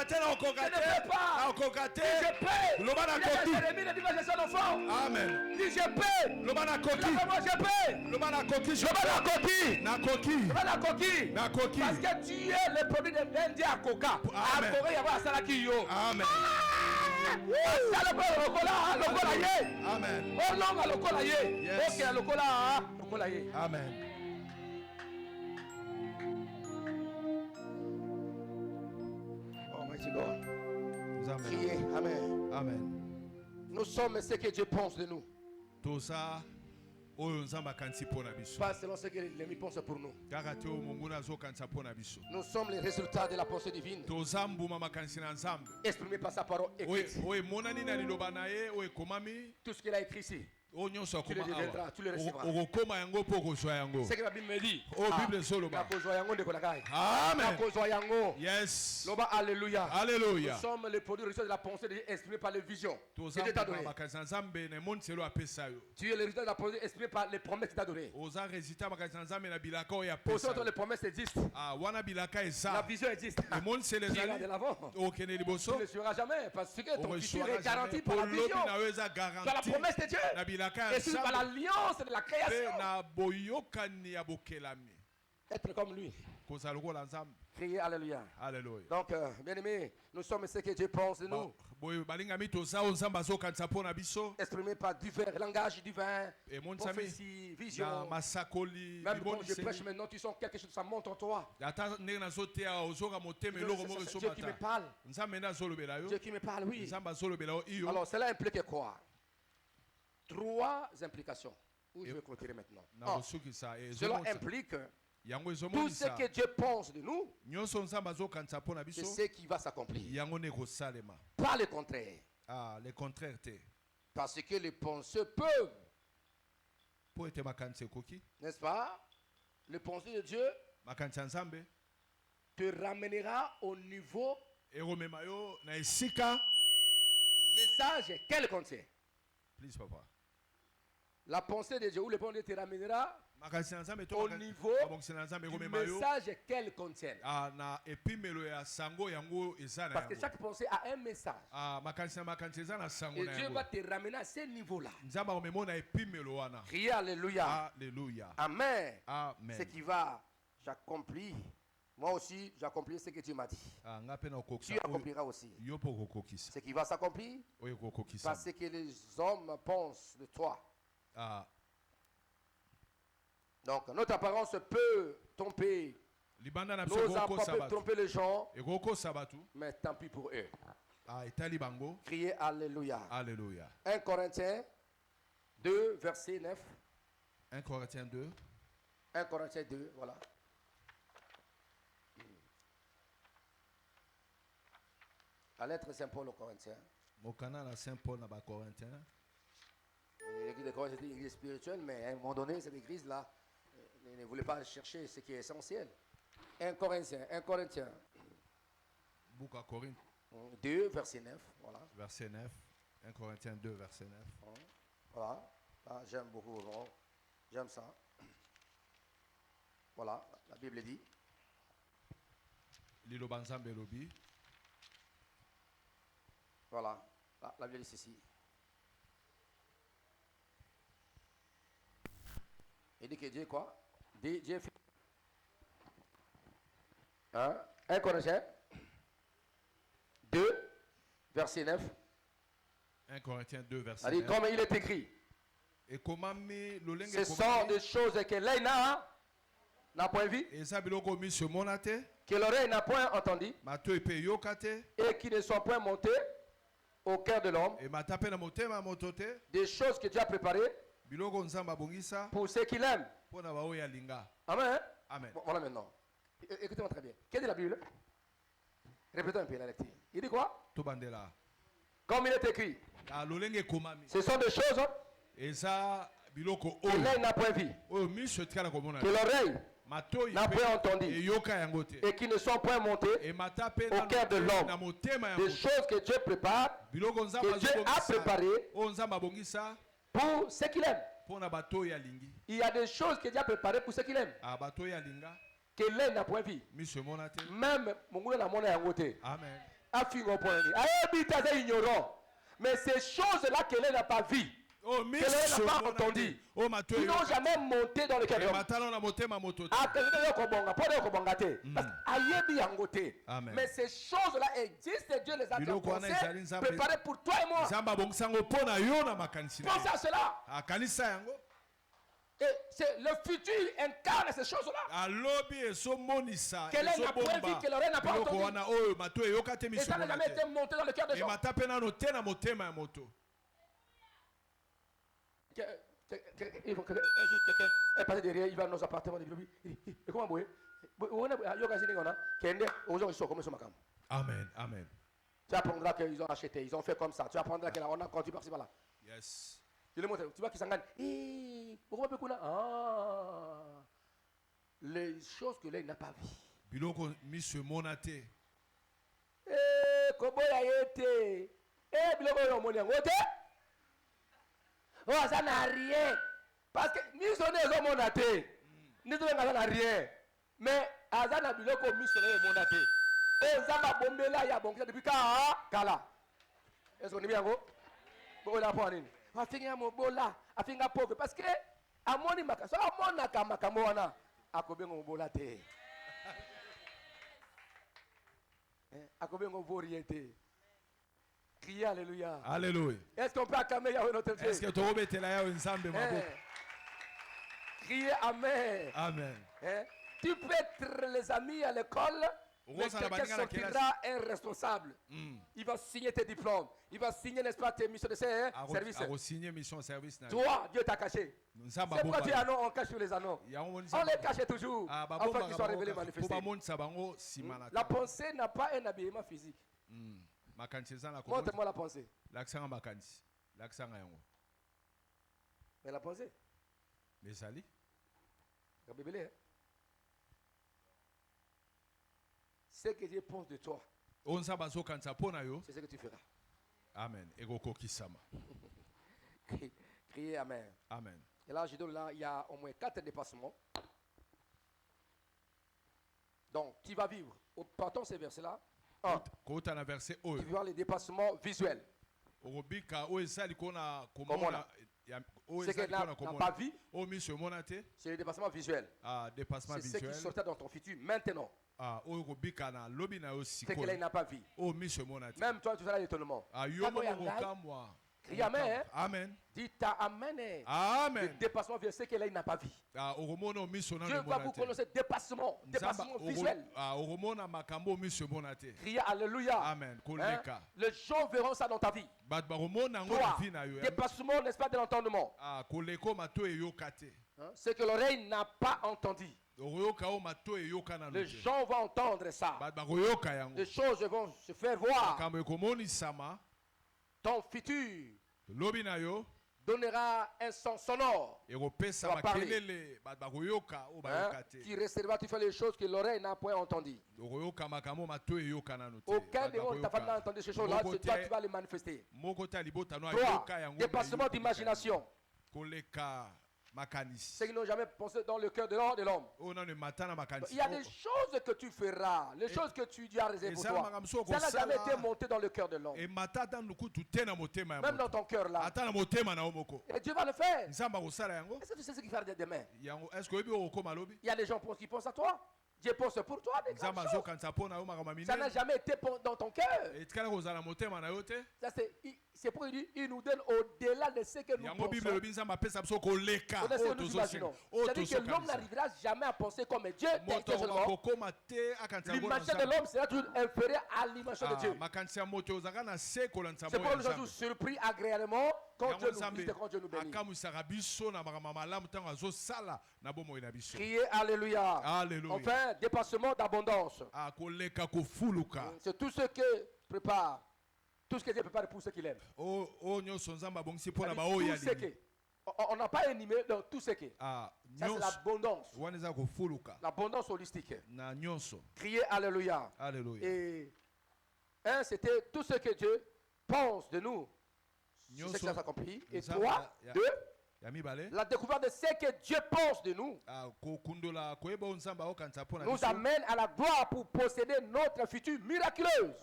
pas. Si je peux. Il y a Jérémie, ne dis pas, je suis un enfant. Amen. Dis je peux. Le banakoki. Moi je peux. Le banakoki. Parce que tu es le produit de l'Indien à Coca. À Corée, il y a Salaki yo. Amen. Amen. Amen. Almighty God. Criez Amen. Amen. Nous sommes ce que Dieu pense de nous. Pas selon ce que l'ennemi pense pour nous. Nous sommes les résultats de la pensée divine. Exprimé par sa parole écrite. Tout ce qu'il a écrit ici. o nyonso tu les akoma deviendras, awa tu les recevras. okokoma yango mpo kozwa yango C'est que la Bible me dit. o bible ezoloba Nakozwa yango ndeko na kai. amen Nakozwa yango. yes Loba alléluia. Nous alleluya sommes les produits de la pensée de Dieu exprimés par les visions. toza Que Dieu t'a donné. makanisi na nzambe na emoniselo apesa yo Tu es le résultat de la pensée exprimée par les promesses qu'il t'a données. oza résultat makanisi na nzambe na bilaka oyo Pour ça, apesa les promesses existent. wana bilaka La eza vision existe. emoniselo Tu iras de ezali l'avant. okende Tu liboso ne le seras jamais parce que ton futur oresuara est garanti jamais par la polobi vision. na yo eza Tu as la garanti promesse de Dieu. na bilaka ya Et sur par nzambe l'alliance de la mpe création. na boyokani ya bokelami Être comme lui. kozala lokola nzambe Crier alléluia. alleluya Donc, bien aimé, nous sommes ce que Dieu pense de nous. boye balingami toza oyo nzambe azokanisa mpo na biso Exprimé par divers langages divins, emonisami prophétie, na vision. masakoli Même quand je prêche biboniseli maintenant, tu sens quelque chose, ça monte en toi. ata ndenge nazoteya ozoka motema eloko moko C'est Dieu qui me esomata parle. nzambe nde azolobela yo Dieu qui me parle, oui. nzambe azolobela yo iyo Alors, cela implique quoi? Trois implications. Où je vais clôturer maintenant. na Un, kosukisa cela ezomonisa implique yango tout ce ezomonisa que Dieu pense de nous, nyonso nzambe azokanisa mpo na c'est biso ce qui va s'accomplir. yango nde ekosalema Pas le contraire. le contraire te Parce que les pensées peuvent, mpo ete makanisi ekoki n'est-ce pas? Les pensées de Dieu makanisi ya nzambe te ramènera au niveau ekomema yo na esika message qu'elle contient. please papa La pensée de Dieu ou le pensée de Dieu te ramènera makanisi na nzambe au niveau mabongisi na nzambe du ekomema yo message qu'elle contient. na epimelo ya sango yango eza na Parce que yango chaque pensée a un message. makanisi na makanisi eza na sango Et na Dieu va yango te ramener à ce niveau-là. nzambe akomema na epimelo wana Criez Alléluia. alleluya Amen. Ce amen qui va, j'accomplis. Moi aussi, j'accomplis ce que Dieu m'a dit. nga mpe na Tu okokisa oyo accompliras aussi. yo mpo okokokisa Ce qui va s'accomplir oyo ekokokisa parce que les hommes pensent de toi. Donc, notre apparence peut tromper. libanda na biso Nos ekokosa apparences peuvent bato tromper les gens, ekokosa bato mais tant pis pour eux. etali bango Criez Alléluia. alleluya 1 Corinthiens 2, verset 9. 1 Corinthiens 2 1 Corinthiens 2, voilà. La lettre Saint-Paul aux Corinthiens. mokana na saint paul na bacorinthien L'église de Corinthe, c'était une église spirituelle, mais à un moment donné, cette église-là ne voulait pas chercher ce qui est essentiel. 1 Corinthiens buka corinthe 2, verset 9. Voilà. verset 9 1 Corinthiens 2 verset 9 Voilà. Ah, j'aime beaucoup. Bon, j'aime ça. Voilà. La Bible dit. liloba nzambe elobi Voilà. La Bible dit ceci. Il dit que Dieu quoi? Dieu fait. 1 Corinthiens 2, verset 9. 1 Corinthiens 2 verset Il dit 9 comme il est écrit. ekomami lolenge Ce sont des choses que l'œil n'a point vu, eza biloko misomona te que l'oreille n'a point entendu, matoi mpe eyoka te et qui ne sont point montées au cœur de l'homme. emata mpe na motema ya moto te Des choses que Dieu a préparées biloko nzambe abongisa pour ceux qui l'aiment. mpo na baoyo alinga Amen. amen Bon, voilà maintenant. Écoutez-moi très bien. Qu'est-ce que dit la Bible? Répétons un peu la lecture. Il dit quoi? tobandela Comme il est écrit. lolenge ekomami Ce sont des choses eza biloko que oyo l'œil n'a point vu, oyo miso etikala komona que l'oreille matoi n'a mpe point entendu, eyoka yango te et qui ne sont point montées. emata mpe au cœur de l'homme. na motema ya Des moto choses que Dieu prépare, biloko nzambe que Dieu a azobongisa préparées oyo nzambe abongisa pour ceux qui l'aiment. mpo na bato oyo alingi Il y a des choses que Dieu a préparées pour ceux qui l'aiment. bato oyo alinga Que l'œil n'a point vu. miso emona te Même mon gouvernement n'a mon yangote. amen Afingo point. Habite ignorant. Mais ces choses-là que l'œil n'a pas vues, oyo que l'œil n'a pas entendu, oyo mato ils n'ont jamais monté dans le cœur de l'homme. ematala na motema moto te Amen. Mais ces choses-là existent et Dieu les a Biloko wana ezali pensées, nzambe- préparées pour toi et moi. nzambe abongisa yango mpo na yo na makanisi na Pense ye à cela. akanisa yango Et le futur incarne ces choses-là. alobi ezomonisa Que l'œil n'a point vu, que l'oreille n'a pas biloko entendu. wana oyo mato eyoka te Et miso ça n'a emona jamais été te monté dans le cœur des gens. emata mpe nano te na motema ya moto Il faut que un jour quelqu'un est passé derrière, il va dans nos appartements. Il dit, comment vous amen amen tu apprendras qu'ils ont acheté, ils ont fait comme ça. Tu apprendras qu'on a conduit par-ci par-là. yes Je le montre. Tu vois qu'il s'engage. Pourquoi pas qu'on a les choses que l'œil n'a pas vues. biloko miso monate Kobo ya yete. Biloko yo moni yango te. Ça n'a rien. Parce que miso ne zo monate. Ni zo n'a rien. Mais azana biloko miso ne monate. Zamba bombela ya bonga depuis kala. Est-ce qu'on est bien go? Bola pour nini? Afinga mobola, afinga pauvre parce que amoni maka. So amona kama wana akobengo mobola te. Akobengo voriente. Criez alléluia. Alléluia. Est-ce qu'on peut acclamer Yahweh notre Dieu? Est-ce que tu obéis là ensemble maboko? Criez amen. Amen. Tu peux être les amis à l'école. Mais quelqu'un sortira un responsable. Il va signer tes diplômes. Il va signer, n'est-ce pas, tes missions de service. Il va signer mission service. Toi, Dieu t'a caché. C'est pourquoi tu es anneau, on cache les anneaux. On les cache toujours. Afin qu'ils soient révélés, manifestés. La pensée n'a pas un habillement physique. Montre-moi la pensée. Mais la pensée. La Bible. Ce que Dieu pense de toi, c'est ce que tu feras. Amen. Criez amen. Amen. Et là, je donne là, il y a au moins 4 dépassements. Donc, tu vas vivre. Partons ces versets-là. Tu vas voir les dépassements visuels. Ce que n'a pas vu, c'est les dépassements visuels. C'est ce qui sortait dans ton futur maintenant. C'est que là, il n'a pas vu. Même toi, tu feras l'étonnement. Crie amen. Amen. Dis ta amen. Amen. Le dépassement vient, c'est que là, il n'a pas vu. Dieu va vous connaître dépassement visuel. Criez alléluia. Amen. Les gens verront ça dans ta vie. Toi, dépassement, n'est-ce pas, de l'entendement. Ce que l'oreille n'a pas entendu. Les gens vont entendre ça. Les choses vont se faire voir. Ton futur donnera un son sonore. Ça va parler. Tu resteras, tu fais les choses que l'oreille n'a point entendues. Aucun des monde t'a pas entendu ces choses-là, c'est toi qui vas les manifester. 3. Dépassement d'imagination. Ceux qui n'ont jamais pensé dans le cœur de l'homme. Il y a des choses que tu feras, les choses que tu as réservées pour toi. Ça n'a jamais été monté dans le cœur de l'homme. Même dans ton cœur là. Et Dieu va le faire. Est-ce que tu sais ce qu'il va faire demain? Il y a des gens qui pensent à toi. Dieu pense pour toi des grandes choses. Ça n'a jamais été dans ton cœur. C'est pour dire il nous donne au-delà de ce que nous pensons. C'est-à-dire que l'homme n'arrivera jamais à penser comme Dieu. L'image de l'homme sera toujours inférieure à l'image de Dieu. C'est pourquoi nous sommes toujours surpris agréablement quand Dieu nous visite et quand Dieu nous bénit. Criez alléluia. Enfin, dépassement d'abondance. C'est tout ce que prépare. Tout ce que Dieu prépare pour ceux qui l'aiment. On n'a pas énumé dans tout ce qui. Ça c'est l'abondance. L'abondance holistique. Criez alléluia. Et c'était tout ce que Dieu pense de nous. C'est ce que ça s'accomplit. Et 3, 2. La découverte de ce que Dieu pense de nous nous amène à la gloire pour posséder notre futur miraculeuse.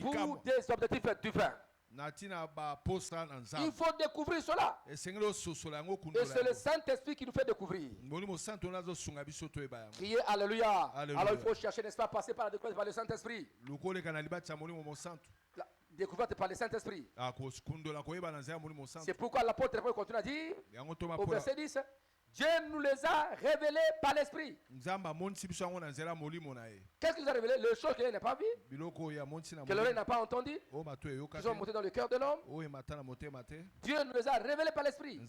Pour des objectifs divins. Il faut découvrir cela. Et c'est le Saint-Esprit qui nous fait découvrir. Criez alléluia. Alors il faut chercher, n'est-ce pas, passer par la découverte par le Saint-Esprit. Découverte par le Saint-Esprit. C'est pourquoi l'apôtre continue à dire au verset 10, Dieu nous les a révélés par l'esprit. Qu'est-ce qu'il nous a révélé? Les choses qu'il n'a pas vues, que l'oreille n'a pas entendues, qui sont montées dans le cœur de l'homme. Dieu nous les a révélés par l'esprit.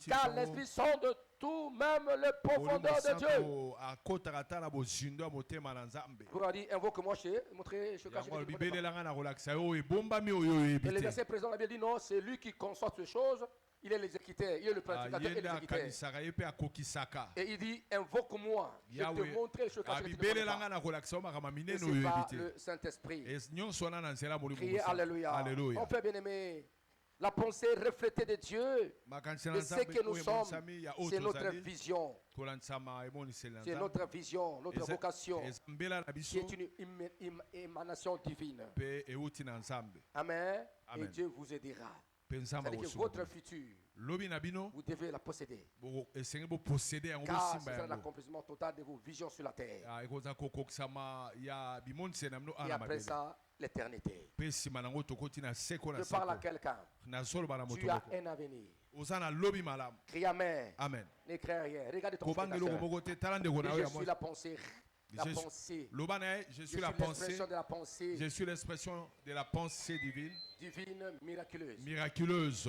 Car l'esprit sonde tout, même les profondeurs de Dieu. Pour dire, invoque-moi chez, montrer, je cache. Et le verset présent, la Bible dit non, c'est lui qui conçoit ces choses. Il est l'exécuteur, il est le praticateur et l'exécuteur. Et il dit, invoque-moi, je vais te montrer les choses cachées. Et c'est pas le Saint-Esprit. Criez Alléluia. Mon Père bien-aimé, la pensée reflétée de Dieu, de ce que nous sommes, c'est notre vision. C'est notre vision, notre vocation, qui est une émanation divine. Amen. Et Dieu vous aidera. C'est-à-dire que votre futur, vous devez la posséder. Car ce sera l'accomplissement total de vos visions sur la terre. Et après ça, l'éternité. Je parle à quelqu'un. Tu as un avenir. Crie Amen. N'écris rien. Regarde ton frère. Je suis la pensée. La pensée. Je suis la pensée. De la pensée. Je suis l'expression de la pensée divine. Divine, miraculeuse. Miraculeuse.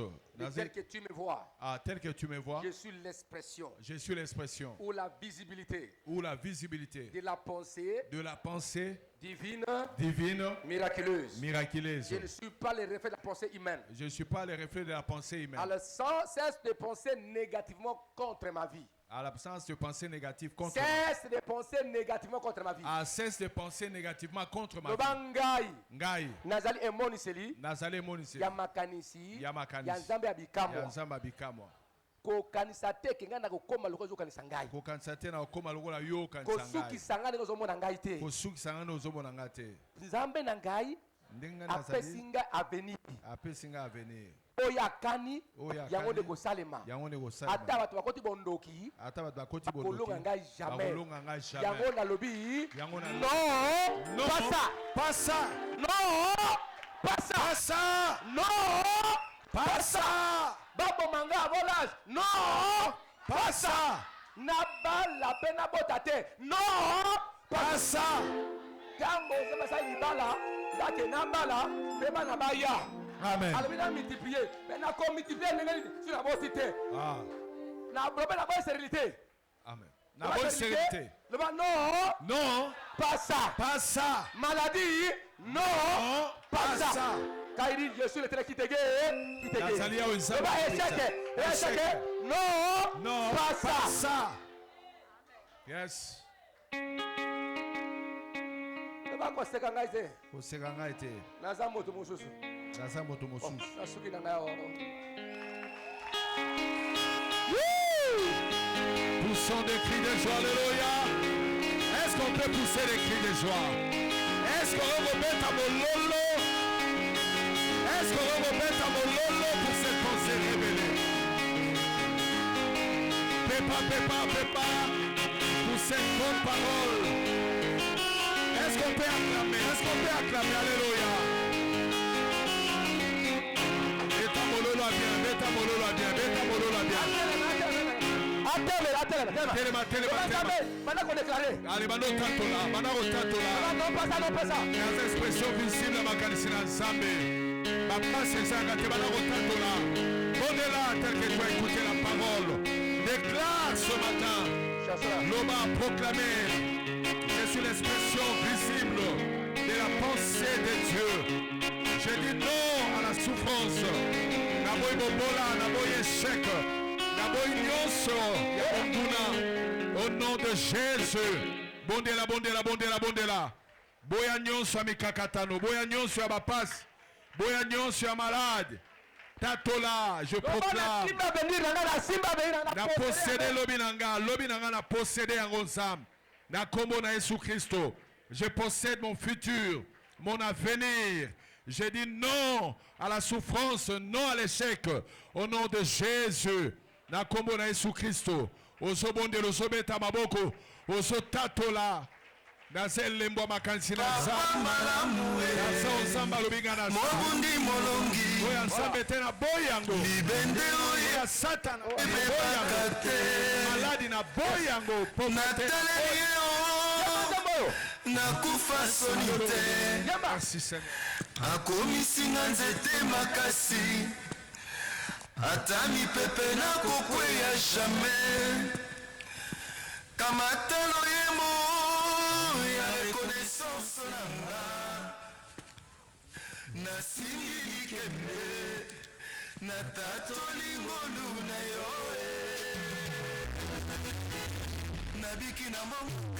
Tel que tu me vois. Tel que tu me vois. Je suis l'expression. Je suis l'expression. Ou la visibilité. Ou la visibilité. De la pensée. De la pensée. Divine. Miraculeuse. Je ne suis pas le reflet de la pensée humaine. Je ne suis pas le reflet de la pensée humaine. Alors sans cesse de penser négativement contre ma vie. À l'absence de pensée négative contre cesse de penser négativement contre ma vie. Cesse de penser négativement contre ma vie. Ngai. Nazali emoniseli. Yamakanisi. Yanzambe abikamo. Yanzambe abikamo. Ko kanisate kenga na kokoma lokozo kanisa ngai. Ko kanisate na kokoma lokola yo kanisa ngai. Ko suki sangane kozomona ngai te. Ko suki sangane ozomona ngai te. Nzambe na ngai. Apesinga avenir. Oyakani yango de kosalema. Ata bato bakoti bondoki. Kolonga ngai jamais. Yango na lobi. Non. Pas ça. Non. Pas ça. Non. Pas ça. Babo manga volage. Non. Pas ça. Naba la pena botate. Non. Pas ça. Kambo zema sa ibala. Dake nambala. Beba na baya. Amen. Alors, on multiplier. Maintenant, qu'on multiplie sur la beauté. La bonne sérénité. Amen. La bonne sérénité. Non. Pas ça. Pas ça. Maladie. Non. Pas ça. Quand il dit, je suis le trait qui te guérit. Échec. Non. Pas ça. Yes. Poussons des cris de joie, alléluia. Est-ce qu'on peut pousser des cris de joie? Est-ce qu'on remet à mon lolo? Est-ce qu'on remet à mon lolo pour cette pensée révélée? Pépa, pour cette bonne parole. Est-ce qu'on peut acclamer? Alléluia. Beta mololo bien. Allez, les expressions visibles ma calicina Nzambe. Ma place est zangate banarotatola. Au-delà tel que tu as écouté la parole. Déclare ce matin. L'homme a proclamé. Je suis l'expression visible de la pensée de Dieu. Je dis non à la souffrance. Naboy bobola, naboy échec. Au nom de Jésus. Bondela. Boya nyonso ya mikakatano, boya nyonso ya bapasse, boya nyonso ya malade. Tatola, je proclame. Na posséder lobi nanga na posséder yango nzambe. Na kombo na Jésus Christ. Je possède mon futur, mon avenir. Je dis non à la souffrance, non à l'échec. Au nom de Jésus. Na kombo na Yesu Kristo ozobondela ozobeta maboko ozotatola nazelembo makanisi na nzambe alobi nga na oyo nzambe te na boyango libende oye ya satana maladi na boyango nataleli yo nakufa soni te akomisinga nzete makasi ata mipepe nakokweya jamais kamatalo yemo ya reconnaissance nanga nasimbi likembe natatoli ngolu na yo nabiki na mongo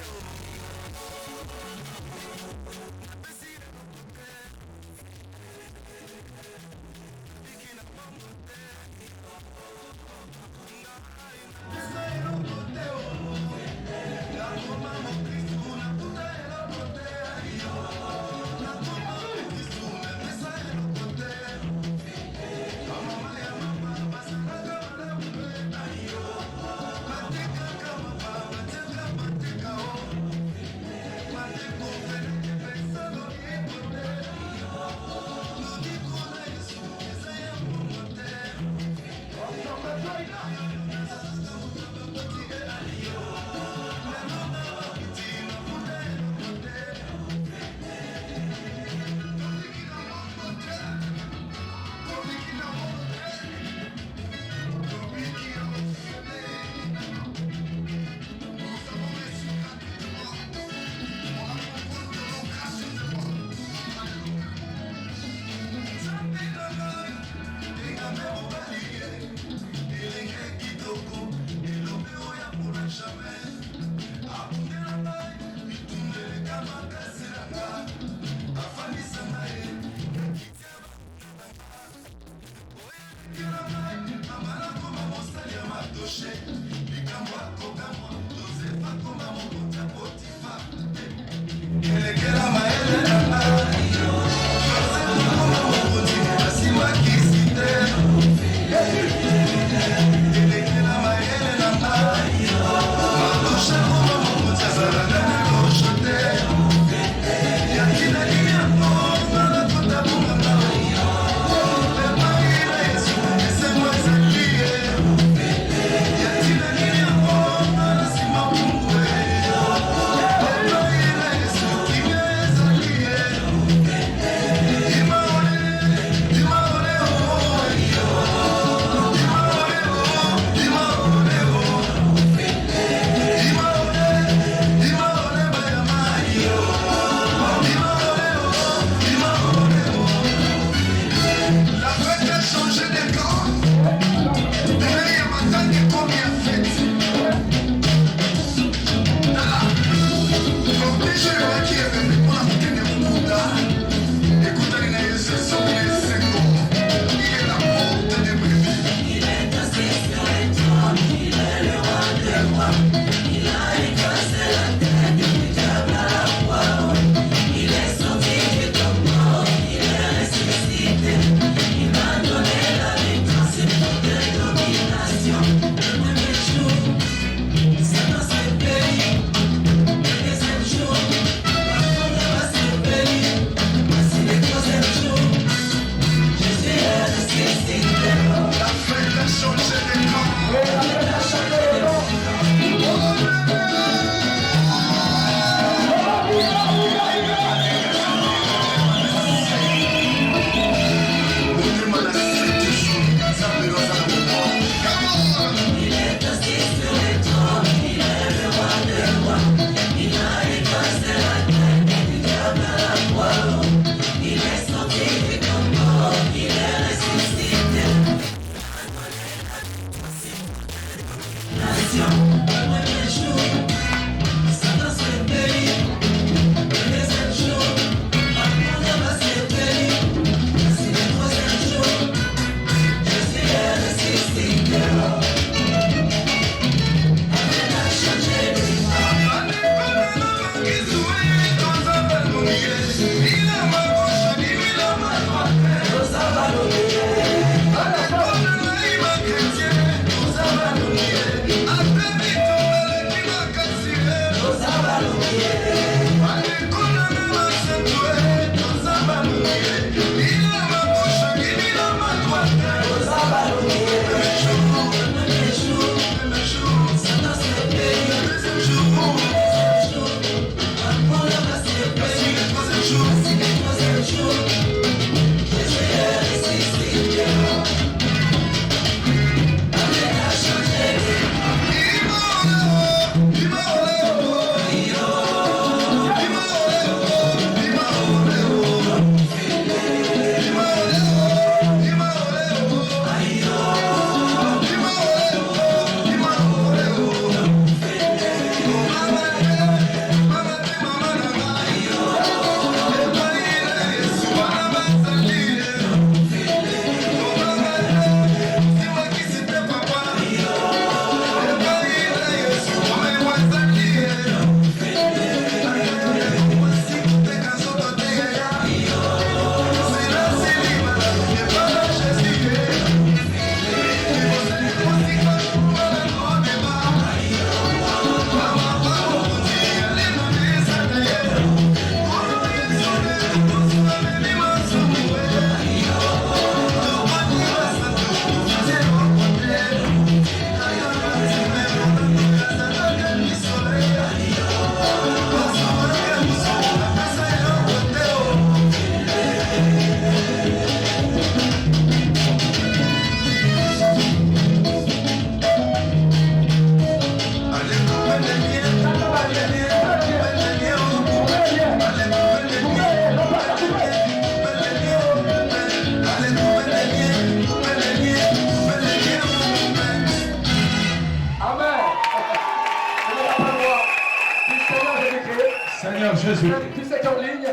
Jésus. Tous ceux qui sont en ligne,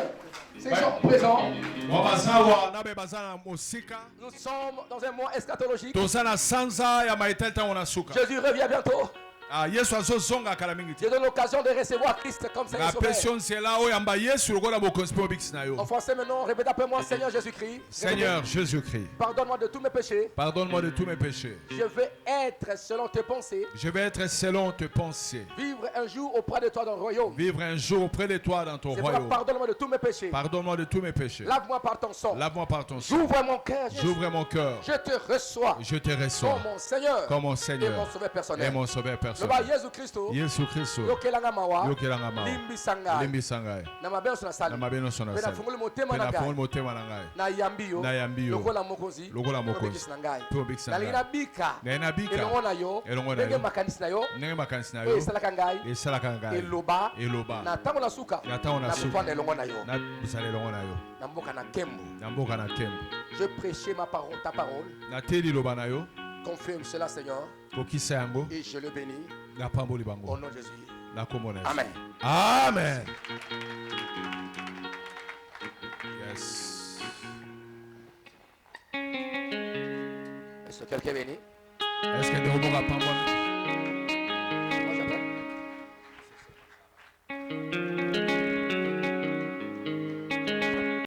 ceux qui sont présents, nous sommes dans un mois eschatologique. Jésus revient bientôt. Je donne l'occasion de recevoir Christ comme Seigneur Sauveur. En français maintenant, répétez après moi, Seigneur Jésus-Christ. Seigneur Jésus-Christ, Pardonne-moi de tous mes péchés. pardonne-moi de tous mes péchés. Je veux être selon tes pensées. Je vais être selon tes pensées. Vivre un jour auprès de toi dans le royaume. Vivre un jour auprès de toi dans ton royaume. Pardonne-moi de tous mes péchés. Pardonne-moi de tous mes péchés. Lave-moi par ton sang. Lave-moi par ton sang. J'ouvre mon cœur. J'ouvre mon cœur. Je te reçois. Je te reçois Comme mon Seigneur. comme mon Seigneur Et mon sauveur personnel. et mon sauveur Le personnel. Jésus-Christ. Yesu-Kristo Yokelanga mawa. yokelanga mawa Limbisanga. limbisanga Na mabe so na sali. na mabe nyonso na Pe na sali fungoli motema mpe na nafungoli ngai. motema na ngai Na yambi yo. na yambi yo Lokola mokonzi. lokola mokonzi Obikisi na ngai. mpe obikisa Nalingi ngai nabika. naye nabika Elongo na yo. elongo na Ndenge yo makanisi na yo. ndenge makanisi na Oyo yo esalaka ngai. esalaka ngai Eloba. eloba Na ntango na suka. na ntango na suka kofanda elongo na yo. nabusana elongo na yo Na mboka na nkembo. na mboka na nkembo Je prêchais ma parole, ta parole. nateli liloba na yo Confirme cela, Seigneur. kokisa yango Et je le bénis. napamboli Au bango nom de Jésus. na kombo na Yesu. Amen. Amen. Yes. Est-ce que quelqu'un est béni? Est-ce que nous avons